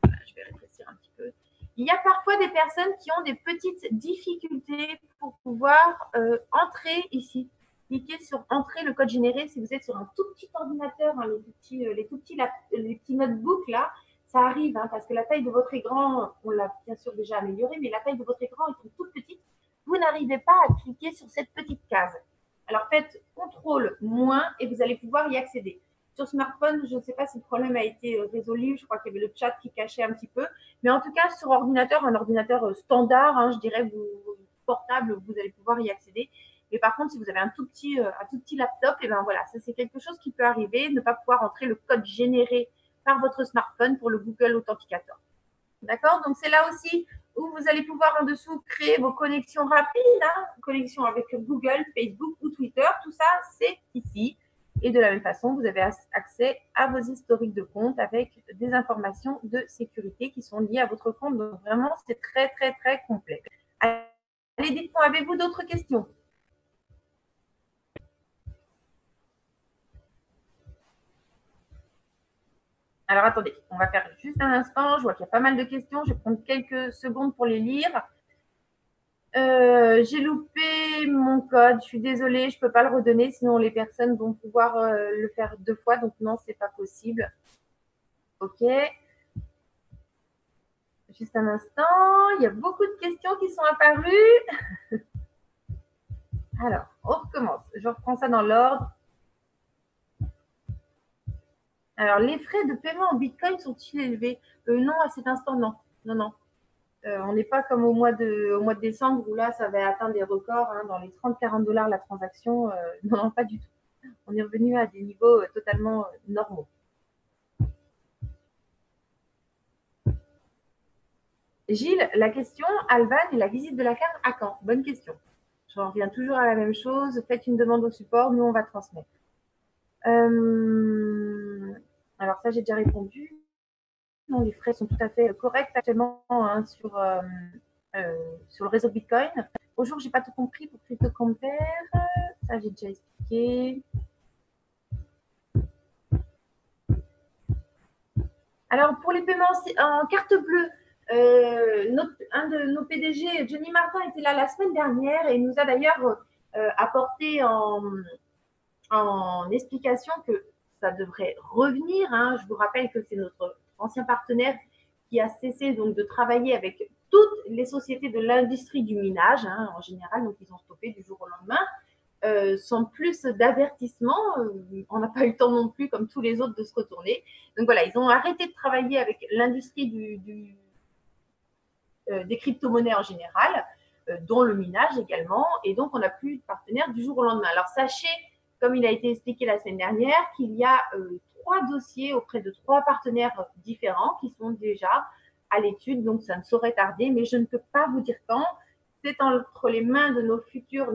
Je vais rétrécir un petit peu. Il y a parfois des personnes qui ont des petites difficultés pour pouvoir entrer ici. Cliquez sur Entrer le code généré si vous êtes sur un tout petit ordinateur, hein, les petits notebooks là, ça arrive hein, parce que la taille de votre écran, on l'a bien sûr déjà amélioré, mais la taille de votre écran est toute petite. Vous n'arrivez pas à cliquer sur cette petite case. Alors faites CTRL- et vous allez pouvoir y accéder. Sur smartphone, je ne sais pas si le problème a été résolu. Je crois qu'il y avait le chat qui cachait un petit peu. Mais en tout cas, sur ordinateur, un ordinateur standard, hein, je dirais, portable, vous allez pouvoir y accéder. Mais par contre, si vous avez un tout petit laptop, et ben voilà, ça c'est quelque chose qui peut arriver, ne pas pouvoir entrer le code généré par votre smartphone pour le Google Authenticator. D'accord? Donc c'est là aussi où vous allez pouvoir en dessous créer vos connexions rapides, hein, connexions avec Google, Facebook ou Twitter. Tout ça, c'est ici. Et de la même façon, vous avez accès à vos historiques de compte avec des informations de sécurité qui sont liées à votre compte. Donc vraiment, c'est très, très, très complet. Allez, dites-moi, avez-vous d'autres questions? Alors attendez, on va faire juste un instant. Je vois qu'il y a pas mal de questions. Je vais prendre quelques secondes pour les lire. J'ai loupé mon code, je suis désolée, je ne peux pas le redonner, sinon les personnes vont pouvoir le faire 2 fois, donc non, c'est pas possible. Ok. Juste un instant, il y a beaucoup de questions qui sont apparues. Alors, on recommence. Je reprends ça dans l'ordre. Alors, les frais de paiement en Bitcoin sont-ils élevés? Non, à cet instant, non. Non, non. On n'est pas comme au mois de décembre où là, ça va atteindre des records hein, dans les 30-40 $ la transaction. Non, non, pas du tout. On est revenu à des niveaux totalement normaux. Gilles, la question, Alban et la visite de la carte à quand? Bonne question. J'en reviens toujours à la même chose. Faites une demande au support, nous on va transmettre. Alors ça, j'ai déjà répondu. Non, les frais sont tout à fait corrects actuellement hein, sur le réseau Bitcoin. Bonjour, j'ai pas tout compris pour CryptoCompare. Ça, j'ai déjà expliqué. Alors, pour les paiements en carte bleue, un de nos PDG, Johnny Martin, était là la semaine dernière et nous a d'ailleurs apporté en explication que ça devrait revenir. Hein. Je vous rappelle que c'est notre ancien partenaire qui a cessé donc de travailler avec toutes les sociétés de l'industrie du minage hein, en général, donc ils ont stoppé du jour au lendemain. Sans plus d'avertissement, on n'a pas eu le temps non plus, comme tous les autres, de se retourner. Donc voilà, ils ont arrêté de travailler avec l'industrie des crypto-monnaies en général, dont le minage également, et donc on n'a plus de partenaire du jour au lendemain. Alors sachez, comme il a été expliqué la semaine dernière, qu'il y a 3 dossiers auprès de 3 partenaires différents qui sont déjà à l'étude, donc ça ne saurait tarder, mais je ne peux pas vous dire quand. C'est entre les mains de notre futur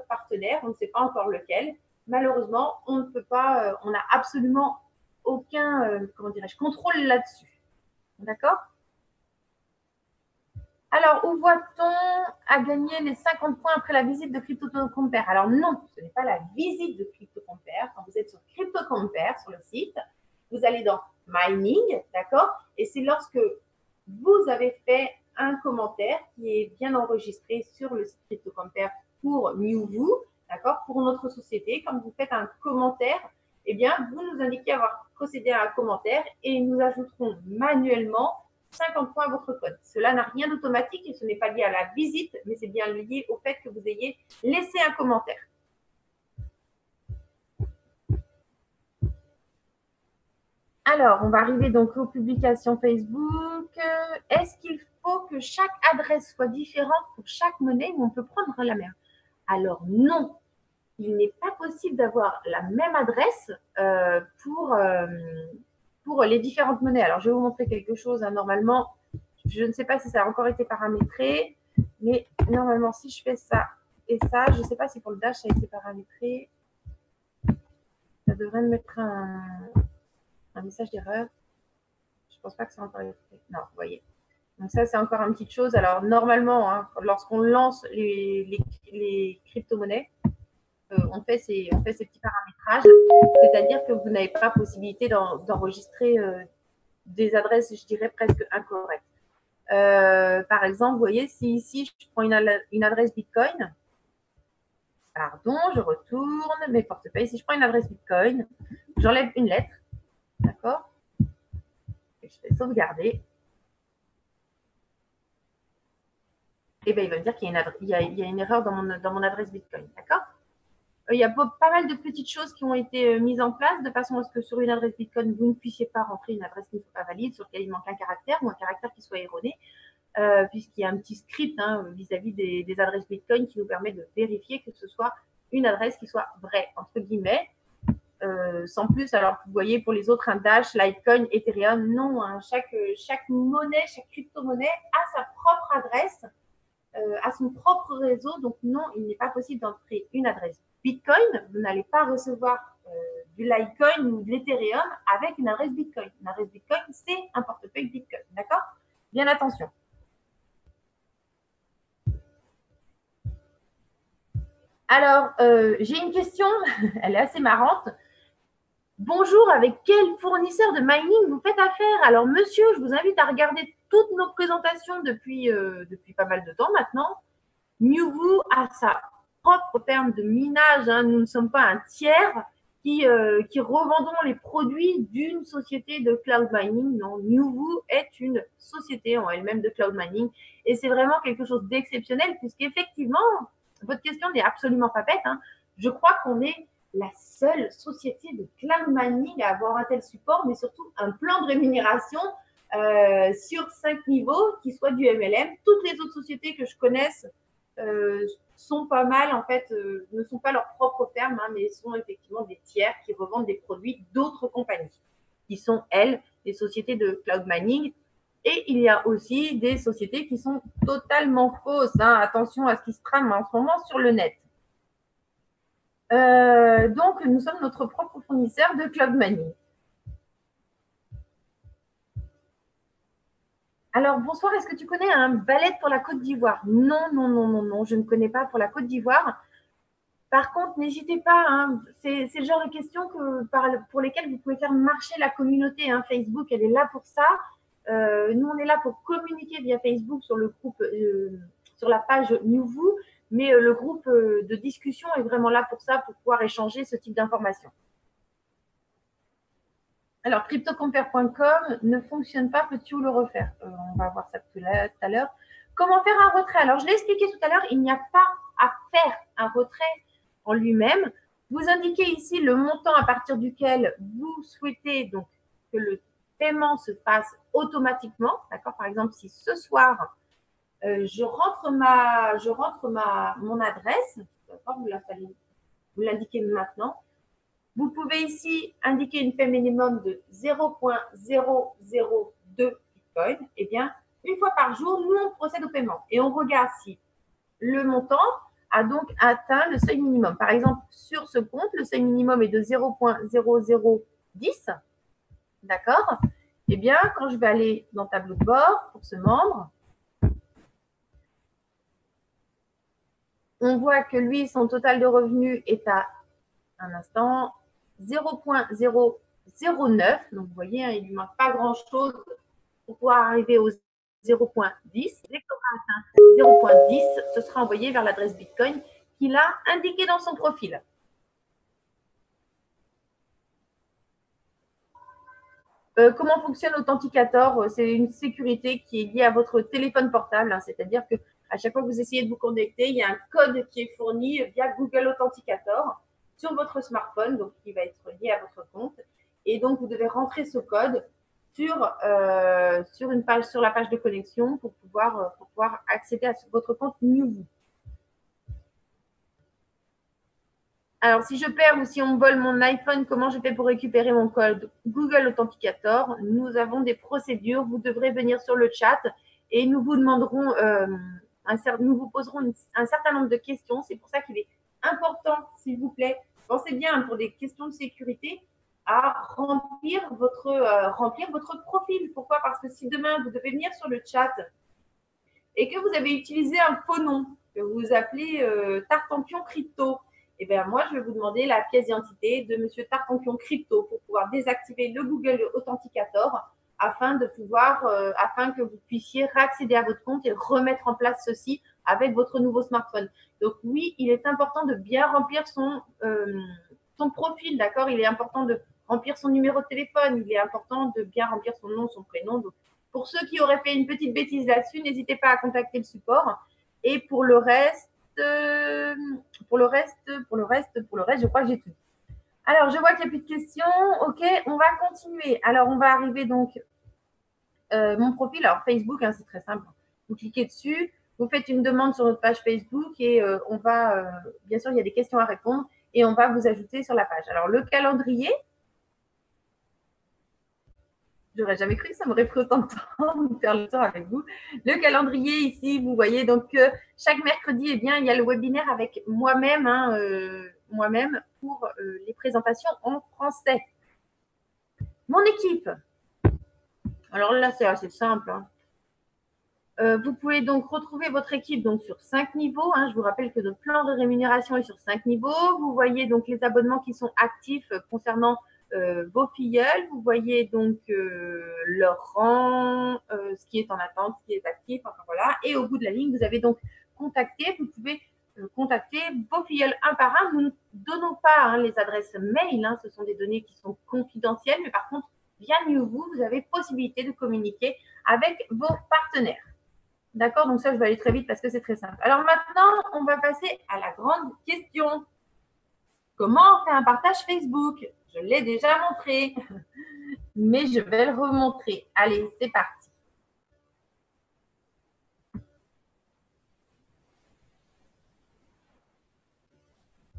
partenaire, on ne sait pas encore lequel. Malheureusement, on ne peut pas, on n'a absolument aucun, comment dirais-je, contrôle là-dessus. D'accord? Alors, où voit-on à gagner les 50 points après la visite de CryptoCompare? Alors non, ce n'est pas la visite de CryptoCompare. Quand vous êtes sur CryptoCompare, sur le site, vous allez dans Mining, d'accord? Et c'est lorsque vous avez fait un commentaire qui est bien enregistré sur le site CryptoCompare pour MewVoo, d'accord? Pour notre société, quand vous faites un commentaire, eh bien, vous nous indiquez avoir procédé à un commentaire et nous ajouterons manuellement 50 points à votre code. Cela n'a rien d'automatique et ce n'est pas lié à la visite, mais c'est bien lié au fait que vous ayez laissé un commentaire. Alors, on va arriver donc aux publications Facebook. Est-ce qu'il faut que chaque adresse soit différente pour chaque monnaie ou on peut prendre la même? Alors non, il n'est pas possible d'avoir la même adresse pour les différentes monnaies. Alors, je vais vous montrer quelque chose. Hein. Normalement, je ne sais pas si ça a encore été paramétré, mais normalement, si je fais ça et ça, je ne sais pas si pour le Dash, ça a été paramétré. Ça devrait me mettre un message d'erreur. Je ne pense pas que ça a encore été fait. Non, vous voyez. Donc ça, c'est encore une petite chose. Alors, normalement, hein, lorsqu'on lance les crypto-monnaies, on fait ces petits paramétrages, c'est-à-dire que vous n'avez pas possibilité d'enregistrer des adresses, je dirais, presque incorrectes. Par exemple, vous voyez, si ici, je prends une adresse Bitcoin, pardon, je retourne mes portefeuilles. Si je prends une adresse Bitcoin, j'enlève une lettre, d'accord? Et je fais sauvegarder. Et bien, il va me dire qu'il y a une erreur dans mon adresse Bitcoin, d'accord? Il y a pas mal de petites choses qui ont été mises en place de façon à ce que sur une adresse Bitcoin, vous ne puissiez pas rentrer une adresse qui ne soit pas valide, sur laquelle il manque un caractère ou un caractère qui soit erroné, puisqu'il y a un petit script vis-à-vis des adresses Bitcoin qui nous permet de vérifier que ce soit une adresse qui soit vraie, entre guillemets. Sans plus, alors vous voyez pour les autres, un Dash, Litecoin, Ethereum, non, hein, chaque monnaie, chaque crypto-monnaie a sa propre adresse, à son propre réseau. Donc non, il n'est pas possible d'entrer une adresse Bitcoin. Vous n'allez pas recevoir du Litecoin ou de l'Ethereum avec une adresse Bitcoin. Une adresse Bitcoin, c'est un portefeuille Bitcoin. D'accord? Bien attention. Alors, j'ai une question, elle est assez marrante. Bonjour, avec quel fournisseur de mining vous faites affaire? Alors, monsieur, je vous invite à regarder toutes nos présentations depuis pas mal de temps maintenant. Newvoo a sa propre ferme de minage. Hein. Nous ne sommes pas un tiers qui revendons les produits d'une société de cloud mining. Non, Newvoo est une société en elle-même de cloud mining. Et c'est vraiment quelque chose d'exceptionnel puisqu'effectivement, votre question n'est absolument pas bête. Hein. Je crois qu'on est la seule société de cloud mining à avoir un tel support, mais surtout un plan de rémunération sur 5 niveaux qui soit du MLM. Toutes les autres sociétés que je connaisse sont pas mal, en fait, ne sont pas leurs propres fermes, hein, mais sont effectivement des tiers qui revendent des produits d'autres compagnies, qui sont, elles, des sociétés de cloud mining. Et il y a aussi des sociétés qui sont totalement fausses. Hein. Attention à ce qui se trame en ce moment sur le net. Donc, nous sommes notre propre fournisseur de cloud mining. Alors, bonsoir, est-ce que tu connais un ballet pour la Côte d'Ivoire? Non, non, non, non, non, je ne connais pas pour la Côte d'Ivoire. Par contre, n'hésitez pas, hein, c'est le genre de questions pour lesquelles vous pouvez faire marcher la communauté. Hein. Facebook, elle est là pour ça. Nous, on est là pour communiquer via Facebook sur le groupe, sur la page Newvoo, mais le groupe de discussion est vraiment là pour ça, pour pouvoir échanger ce type d'informations. Alors, cryptocompare.com ne fonctionne pas, peux-tu le refaire? On va voir ça tout à l'heure. Comment faire un retrait? Alors, je l'ai expliqué tout à l'heure, il n'y a pas à faire un retrait en lui-même. Vous indiquez ici le montant à partir duquel vous souhaitez donc que le paiement se fasse automatiquement. D'accord? Par exemple, si ce soir, je rentre mon adresse, vous l'indiquez maintenant. Vous pouvez ici indiquer une paie minimum de 0,002 Bitcoin. Eh bien, une fois par jour, nous, on procède au paiement et on regarde si le montant a donc atteint le seuil minimum. Par exemple, sur ce compte, le seuil minimum est de 0,0010. D'accord? Eh bien, quand je vais aller dans tableau de bord pour ce membre, on voit que lui, son total de revenus est à un instant 0,009. Donc, vous voyez, hein, il ne lui manque pas grand-chose pour pouvoir arriver au 0,10. Dès qu'on a atteint 0,10, ce sera envoyé vers l'adresse Bitcoin qu'il a indiquée dans son profil. Comment fonctionne Authenticator? C'est une sécurité qui est liée à votre téléphone portable, hein, c'est-à-dire que à chaque fois que vous essayez de vous connecter, il y a un code qui est fourni via Google Authenticator sur votre smartphone, donc qui va être lié à votre compte. Et donc, vous devez rentrer ce code sur une page, sur la page de connexion pour pouvoir accéder à votre compte Newvoo. Alors, si je perds ou si on me vole mon iPhone, comment je fais pour récupérer mon code Google Authenticator? Nous avons des procédures. Vous devrez venir sur le chat et nous vous demanderons, nous vous poserons un certain nombre de questions. C'est pour ça qu'il est important, s'il vous plaît, pensez bien pour des questions de sécurité à remplir votre profil. Pourquoi? Parce que si demain vous devez venir sur le chat et que vous avez utilisé un faux nom, que vous appelez Tartampion Crypto, eh bien, moi, je vais vous demander la pièce d'identité de Monsieur Tartampion Crypto pour pouvoir désactiver le Google Authenticator afin que vous puissiez réaccéder à votre compte et remettre en place ceci avec votre nouveau smartphone. Donc oui, il est important de bien remplir son profil, d'accord? Il est important de remplir son numéro de téléphone, il est important de bien remplir son nom, son prénom. Donc, pour ceux qui auraient fait une petite bêtise là-dessus, n'hésitez pas à contacter le support. Et pour le reste, je crois que j'ai tout. Alors, je vois qu'il n'y a plus de questions. Ok, on va continuer. Alors, on va arriver donc mon profil. Alors, Facebook, hein, c'est très simple. Vous cliquez dessus, vous faites une demande sur notre page Facebook et bien sûr, il y a des questions à répondre et on va vous ajouter sur la page. Alors, le calendrier, j'aurais jamais cru que ça m'aurait pris autant de temps de faire le tour avec vous. Le calendrier ici, vous voyez, donc chaque mercredi, eh bien, il y a le webinaire avec moi-même, moi-même pour les présentations en français. Mon équipe. Alors là, c'est assez simple. Hein. Vous pouvez donc retrouver votre équipe donc sur 5 niveaux. Hein. Je vous rappelle que notre plan de rémunération est sur 5 niveaux. Vous voyez donc les abonnements qui sont actifs concernant vos filleuls. Vous voyez donc leur rang, ce qui est en attente, ce qui est actif, enfin voilà. Et au bout de la ligne, vous avez donc contacté. Vous pouvez contacter vos filleuls un par un. Nous ne donnons pas les adresses mail. Hein. Ce sont des données qui sont confidentielles. Mais par contre, via Newvoo, vous avez possibilité de communiquer avec vos partenaires. D'accord? Donc ça, je vais aller très vite parce que c'est très simple. Alors maintenant, on va passer à la grande question. Comment on fait un partage Facebook? Je l'ai déjà montré, mais je vais le remontrer. Allez, c'est parti.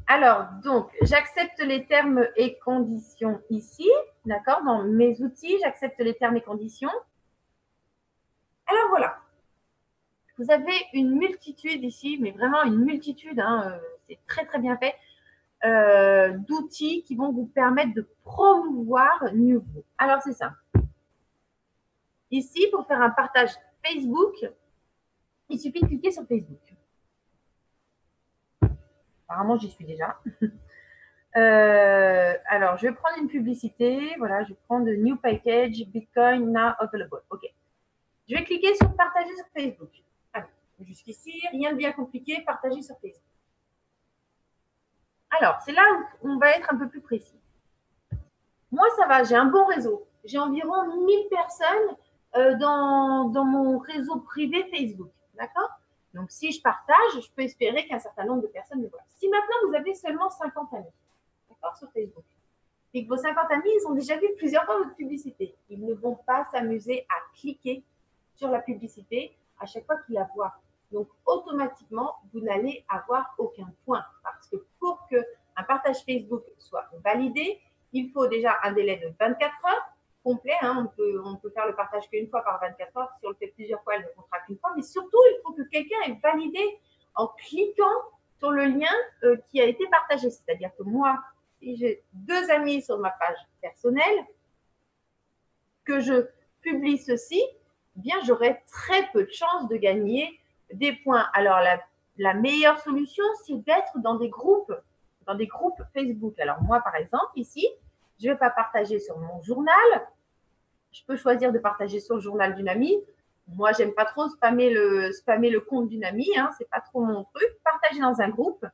Alors, donc, j'accepte les termes et conditions ici. D'accord? Dans mes outils, j'accepte les termes et conditions. Alors, voilà. Vous avez une multitude ici, mais vraiment une multitude. Hein, c'est très, très bien fait. D'outils qui vont vous permettre de promouvoir Newvoo. Alors, c'est simple. Ici, pour faire un partage Facebook, il suffit de cliquer sur Facebook. Apparemment, j'y suis déjà. Alors, je vais prendre une publicité. Voilà, je vais prendre New Package, Bitcoin Now Available. OK. Je vais cliquer sur Partager sur Facebook. Alors, jusqu'ici, rien de bien compliqué. Partager sur Facebook. Alors, c'est là où on va être un peu plus précis. Moi, ça va, j'ai un bon réseau. J'ai environ 1000 personnes dans mon réseau privé Facebook. D'accord? Donc, si je partage, je peux espérer qu'un certain nombre de personnes me voient. Si maintenant, vous avez seulement 50 amis, d'accord, sur Facebook, et que vos 50 amis, ils ont déjà vu plusieurs fois votre publicité, ils ne vont pas s'amuser à cliquer sur la publicité à chaque fois qu'ils la voient. Donc, automatiquement, vous n'allez avoir aucun point. Parce que pour qu'un partage Facebook soit validé, il faut déjà un délai de 24 heures complet. Hein. On peut faire le partage qu'une fois par 24 heures. Si on le fait plusieurs fois, elle ne comptera qu'une fois. Mais surtout, il faut que quelqu'un ait validé en cliquant sur le lien qui a été partagé. C'est-à-dire que moi, si j'ai 2 amis sur ma page personnelle, que je publie ceci, eh bien, j'aurai très peu de chances de gagner des points. Alors, la meilleure solution, c'est d'être dans des groupes Facebook. Alors, moi, par exemple, ici, je ne vais pas partager sur mon journal. Je peux choisir de partager sur le journal d'une amie. Moi, j'aime pas trop spammer le compte d'une amie. Hein, c'est pas trop mon truc. Partager dans un groupe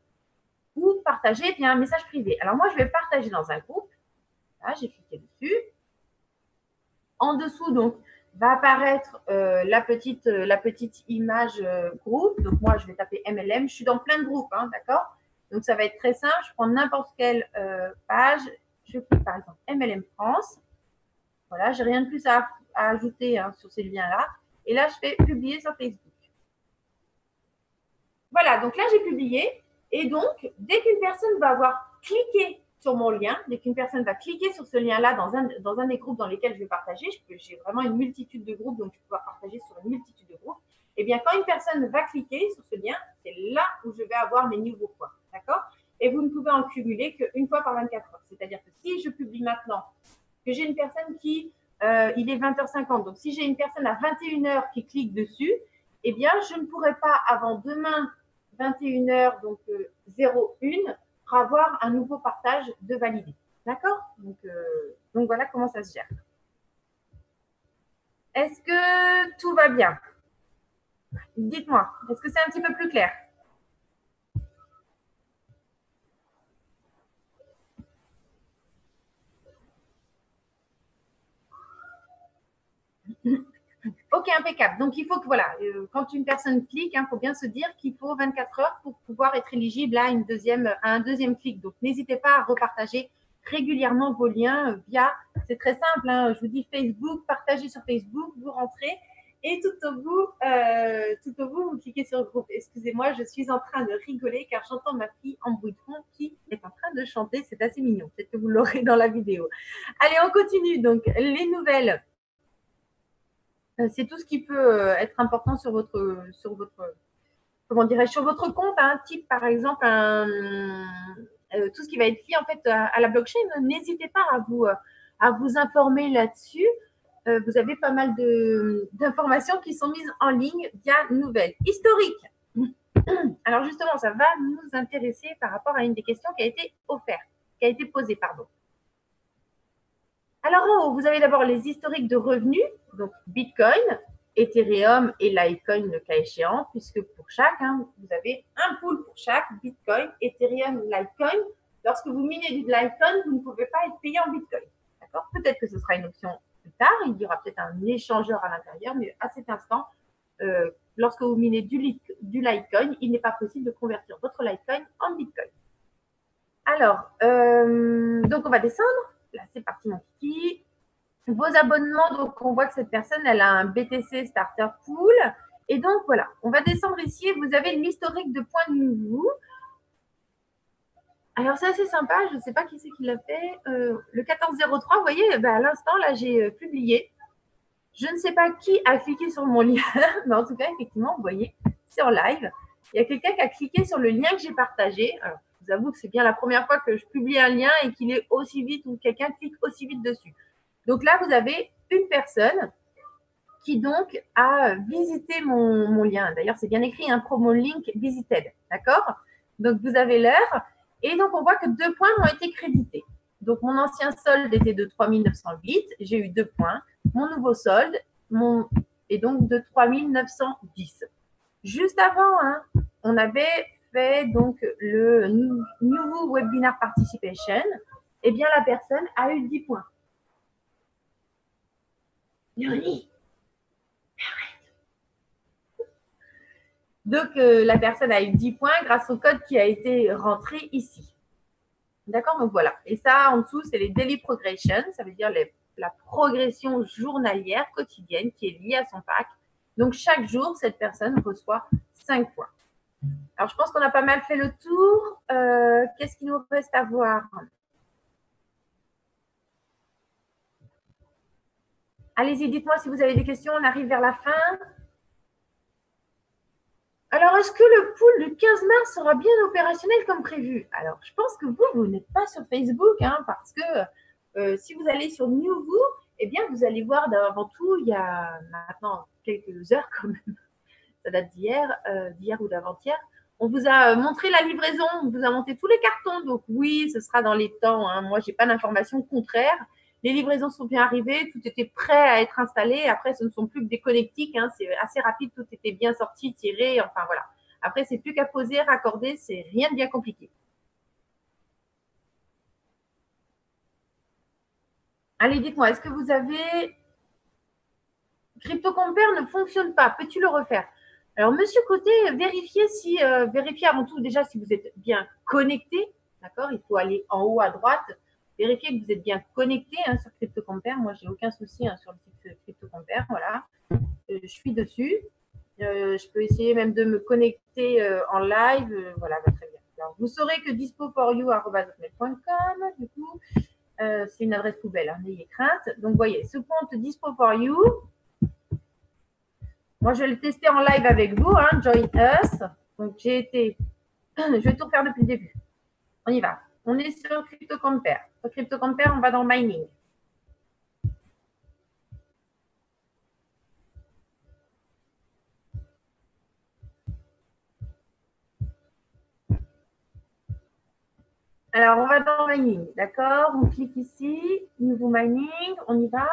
ou partager via un message privé. Alors, moi, je vais partager dans un groupe. Là, j'ai cliqué dessus. En dessous, donc, va apparaître la petite image groupe. Donc, moi, je vais taper MLM. Je suis dans plein de groupes, hein, d'accord? Donc, ça va être très simple. Je prends n'importe quelle page. Je clique, par exemple, MLM France. Voilà, j'ai rien de plus à ajouter hein, sur ces liens-là. Et là, je fais publier sur Facebook. Voilà, donc là, j'ai publié. Et donc, dès qu'une personne va avoir cliqué sur mon lien, dès qu'une personne va cliquer sur ce lien-là dans un des groupes dans lesquels je vais partager, j'ai vraiment une multitude de groupes, donc je vais pouvoir partager sur une multitude de groupes. Et bien, quand une personne va cliquer sur ce lien, c'est là où je vais avoir mes nouveaux points. D'accord? Et vous ne pouvez en cumuler qu'une fois par 24 heures. C'est-à-dire que si je publie maintenant, que j'ai une personne qui, il est 20h50, donc si j'ai une personne à 21h qui clique dessus, eh bien, je ne pourrai pas avant demain 21h, donc 01, pour avoir un nouveau partage de validé. D'accord donc voilà comment ça se gère. Est-ce que tout va bien? Dites-moi, est-ce que c'est un petit peu plus clair? Ok, impeccable. Donc, il faut que, voilà, quand une personne clique, il faut bien se dire qu'il faut 24 heures pour pouvoir être éligible à un deuxième clic. Donc, n'hésitez pas à repartager régulièrement vos liens via, c'est très simple, hein, je vous dis Facebook, partagez sur Facebook, vous rentrez et tout au bout, vous cliquez sur le groupe. Excusez-moi, je suis en train de rigoler car j'entends ma fille en bruit de fond qui est en train de chanter. C'est assez mignon. Peut-être que vous l'aurez dans la vidéo. Allez, on continue. Donc, les nouvelles. C'est tout ce qui peut être important comment dirais-je, sur votre compte, un type par exemple, tout ce qui va être lié en fait à la blockchain. N'hésitez pas à vous informer là-dessus. Vous avez pas mal d'informations qui sont mises en ligne via Nouvelles. Historique. Alors justement, ça va nous intéresser par rapport à une des questions qui a été offerte, qui a été posée, pardon. Alors en haut, vous avez d'abord les historiques de revenus, donc Bitcoin, Ethereum et Litecoin le cas échéant, puisque pour chaque, vous avez un pool pour chaque, Bitcoin, Ethereum, Litecoin. Lorsque vous minez du Litecoin, vous ne pouvez pas être payé en Bitcoin. D'accord? Peut-être que ce sera une option plus tard, il y aura peut-être un échangeur à l'intérieur, mais à cet instant, lorsque vous minez du Litecoin, il n'est pas possible de convertir votre Litecoin en Bitcoin. Alors, donc on va descendre. Là, c'est parti, mon kiki. Vos abonnements, donc on voit que cette personne, elle a un BTC Starter Pool. Et donc, voilà, on va descendre ici et vous avez l'historique de points de nouveau. Alors, c'est assez sympa. Je ne sais pas qui c'est qui l'a fait. Le 1403, vous voyez, à l'instant, là, j'ai publié. Je ne sais pas qui a cliqué sur mon lien, mais en tout cas, effectivement, vous voyez, c'est en live. Il y a quelqu'un qui a cliqué sur le lien que j'ai partagé. Alors, je vous avoue que c'est bien la première fois que je publie un lien et qu'il est aussi vite ou quelqu'un clique aussi vite dessus. Donc là, vous avez une personne qui donc a visité mon lien. D'ailleurs, c'est bien écrit, un promo link visited. D'accord? Donc, vous avez l'heure. Et donc, on voit que 2 points m'ont été crédités. Donc, mon ancien solde était de 3908. J'ai eu 2 points. Mon nouveau solde est donc de 3910. Juste avant, on avait fait donc le nouveau webinar participation. Eh bien, la personne a eu 10 points. Léonie, donc, la personne a eu 10 points grâce au code qui a été rentré ici. D'accord? Donc, voilà. Et ça, en dessous, c'est les daily progression. Ça veut dire la progression journalière, quotidienne, qui est liée à son pack. Donc, chaque jour, cette personne reçoit 5 points. Alors, je pense qu'on a pas mal fait le tour. Qu'est-ce qu'il nous reste à voir? Allez-y, dites-moi si vous avez des questions. On arrive vers la fin. Alors, est-ce que le pool du 15 mars sera bien opérationnel comme prévu? Alors, je pense que vous n'êtes pas sur Facebook, parce que si vous allez sur Newvoo, eh bien, vous allez voir avant tout, il y a maintenant quelques heures quand même, ça date d'hier ou d'avant-hier, on vous a montré la livraison, on vous a monté tous les cartons, donc oui, ce sera dans les temps. Moi, je n'ai pas d'informations contraires. Les livraisons sont bien arrivées, tout était prêt à être installé. Après, ce ne sont plus que des connectiques, c'est assez rapide, tout était bien sorti, tiré, enfin voilà. Après, c'est plus qu'à poser, raccorder, c'est rien de bien compliqué. Allez, dites-moi, est-ce que vous avez CryptoCompare ne fonctionne pas. Peux-tu le refaire? Alors, monsieur Côté, vérifiez avant tout déjà si vous êtes bien connecté. D'accord? Il faut aller en haut à droite, vérifier que vous êtes bien connecté sur CryptoCompare. Moi, j'ai aucun souci sur le site CryptoCompare. Voilà. Je suis dessus. Je peux essayer même de me connecter en live. Voilà, bah, très bien. Alors, vous saurez que dispo4you@hotmail.com, du coup, c'est une adresse poubelle, hein, n'ayez crainte. Donc, voyez, ce compte dispo4you, moi, je vais le tester en live avec vous, hein, join us. Donc, je vais tout refaire depuis le début. On y va. On est sur CryptoCompare. Sur CryptoCompare, on va dans Mining. Alors, on va dans Mining, d'accord? On clique ici, Nouveau Mining, on y va.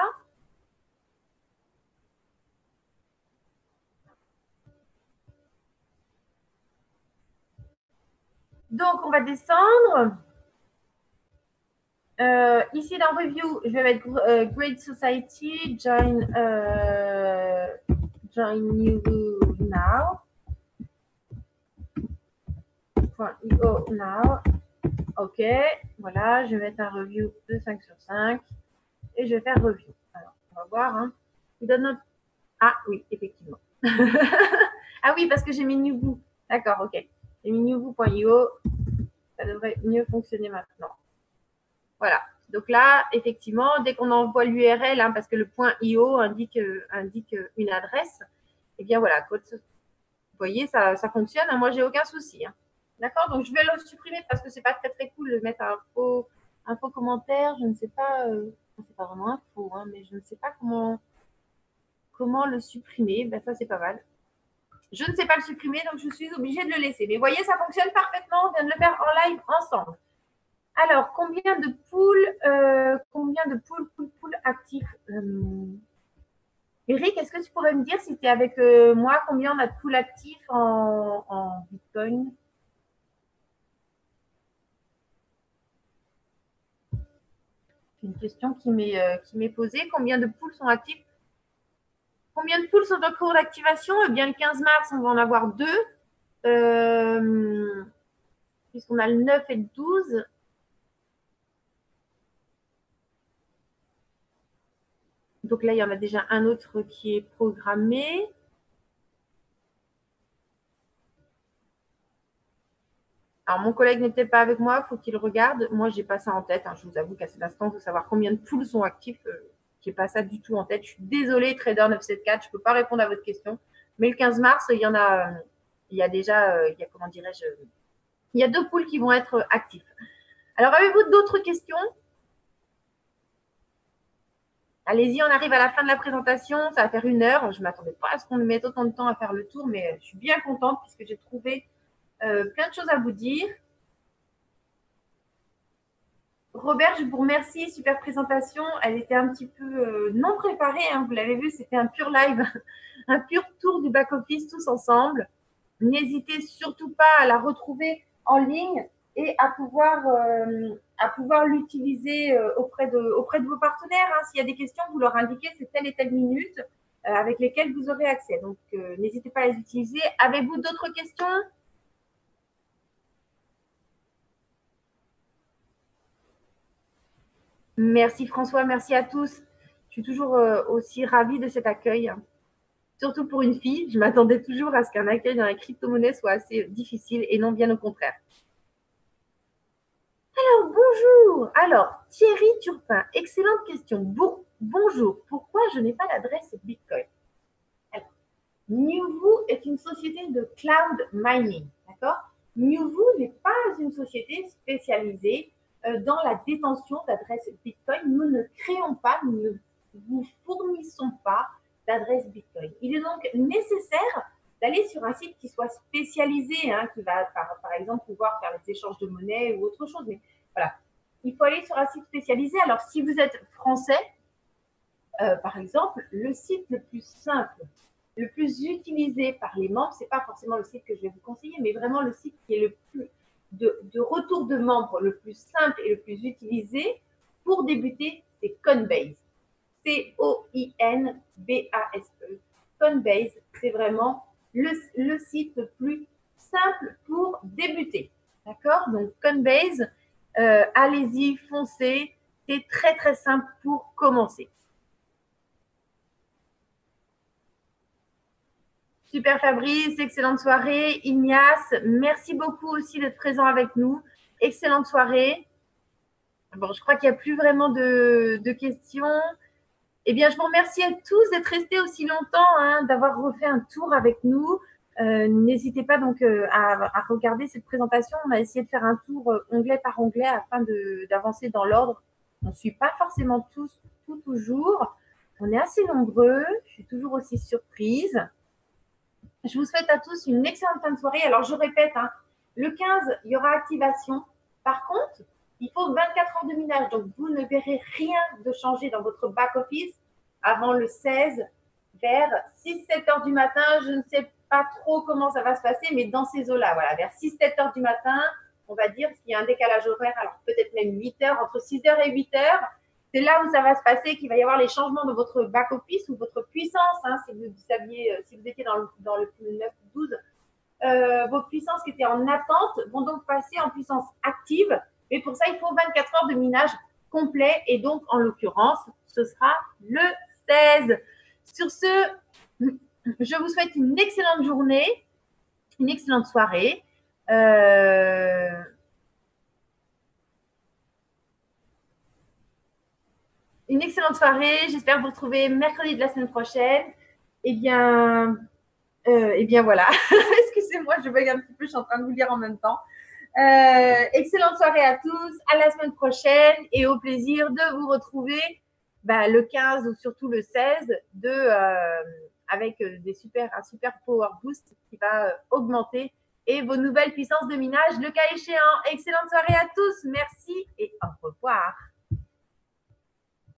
Donc, on va descendre. Ici, dans Review, je vais mettre Great Society, join you now. .io now. OK, voilà, je vais mettre un review de 5 sur 5 et je vais faire review. Alors, on va voir. Hein. Il donne notre... Ah oui, effectivement. Ah oui, parce que j'ai mis newboo. D'accord, OK. J'ai mis newboo.io. Ça devrait mieux fonctionner maintenant. Voilà. Donc là, effectivement, dès qu'on envoie l'URL, hein, parce que le .io indique une adresse, et eh bien voilà, vous voyez, ça fonctionne. Hein, moi, j'ai aucun souci. Hein. D'accord? Donc, je vais le supprimer parce que c'est pas très, très cool de mettre un faux commentaire. Je ne sais pas, c'est pas vraiment un faux, hein, mais je ne sais pas comment le supprimer. Ben, ça, c'est pas mal. Je ne sais pas le supprimer, donc je suis obligée de le laisser. Mais voyez, ça fonctionne parfaitement. On vient de le faire en live ensemble. Alors, combien de poules actifs Eric, est-ce que tu pourrais me dire si tu es avec moi, combien on a de poules actifs en Bitcoin? C'est une question qui m'est posée. Combien de poules sont actifs? Combien de poules sont en cours d'activation? Eh bien, le 15 mars, on va en avoir deux. Puisqu'on a le 9 et le 12. Donc là, il y en a déjà un autre qui est programmé. Alors, mon collègue n'est peut-être pas avec moi, il faut qu'il regarde. Moi, je n'ai pas ça en tête. Hein. Je vous avoue qu'à cet instant, il faut savoir combien de poules sont actifs. Je n'ai pas ça du tout en tête. Je suis désolée, Trader 974, je ne peux pas répondre à votre question. Mais le 15 mars, il y a déjà, comment dirais-je, il y a deux poules qui vont être actifs. Alors, avez-vous d'autres questions? Allez-y, on arrive à la fin de la présentation. Ça va faire 1 heure. Je ne m'attendais pas à ce qu'on mette autant de temps à faire le tour, mais je suis bien contente puisque j'ai trouvé plein de choses à vous dire. Robert, je vous remercie. Super présentation. Elle était un petit peu non préparée. Hein, vous l'avez vu, c'était un pur live, un pur tour du back-office tous ensemble. N'hésitez surtout pas à la retrouver en ligne et à pouvoir l'utiliser auprès de vos partenaires. Hein. S'il y a des questions, vous leur indiquez c'est telle et telle minute avec lesquelles vous aurez accès. Donc, n'hésitez pas à les utiliser. Avez-vous d'autres questions? Merci François, merci à tous. Je suis toujours aussi ravie de cet accueil. Surtout pour une fille, je m'attendais toujours à ce qu'un accueil dans la crypto-monnaie soit assez difficile et non bien au contraire. Alors, bonjour. Alors, Thierry Turpin, excellente question. Bonjour. Pourquoi je n'ai pas d'adresse Bitcoin? Alors, Newvoo est une société de cloud mining. D'accord? Newvoo n'est pas une société spécialisée dans la détention d'adresses Bitcoin. Nous ne créons pas, nous ne vous fournissons pas d'adresse Bitcoin. Il est donc nécessaire d'aller sur un site qui soit spécialisé, hein, qui va, par exemple, pouvoir faire les échanges de monnaie ou autre chose. Mais voilà, il faut aller sur un site spécialisé. Alors, si vous êtes français, par exemple, le site le plus simple, le plus utilisé par les membres, c'est pas forcément le site que je vais vous conseiller, mais vraiment le site qui est le plus de retour de membres le plus simple et le plus utilisé pour débuter, c'est Coinbase. Coinbase. Coinbase, c'est vraiment le site le plus simple pour débuter. D'accord? Donc, Coinbase, allez-y, foncez. C'est très, très simple pour commencer. Super Fabrice, excellente soirée. Ignace, merci beaucoup aussi d'être présent avec nous. Excellente soirée. Bon, je crois qu'il n'y a plus vraiment de questions. Eh bien, je vous remercie à tous d'être restés aussi longtemps, hein, d'avoir refait un tour avec nous. N'hésitez pas donc à regarder cette présentation. On a essayé de faire un tour onglet par onglet afin d'avancer dans l'ordre. On ne suit pas forcément tout toujours. On est assez nombreux. Je suis toujours aussi surprise. Je vous souhaite à tous une excellente fin de soirée. Alors, je répète, hein, le 15, il y aura activation. Par contre, il faut 24 heures de minage. Donc, vous ne verrez rien de changer dans votre back-office avant le 16 vers 6-7 heures du matin. Je ne sais pas trop comment ça va se passer, mais dans ces eaux-là, voilà, vers 6-7 heures du matin, on va dire qu'il y a un décalage horaire, alors peut-être même 8 heures, entre 6 heures et 8 heures. C'est là où ça va se passer, qu'il va y avoir les changements de votre back-office ou votre puissance, hein, si vous saviez, si vous étiez dans le 9-12. Vos puissances qui étaient en attente vont donc passer en puissance active. Mais pour ça, il faut 24 heures de minage complet. Et donc, en l'occurrence, ce sera le 16. Sur ce, je vous souhaite une excellente journée, une excellente soirée. Une excellente soirée. J'espère vous retrouver mercredi de la semaine prochaine. Eh bien voilà. Excusez-moi, je bug un petit peu. Je suis en train de vous lire en même temps. Excellente soirée à tous. À la semaine prochaine et au plaisir de vous retrouver le 15 ou surtout le 16 avec un super power boost qui va augmenter et vos nouvelles puissances de minage le cas échéant. Excellente soirée à tous. Merci et au revoir.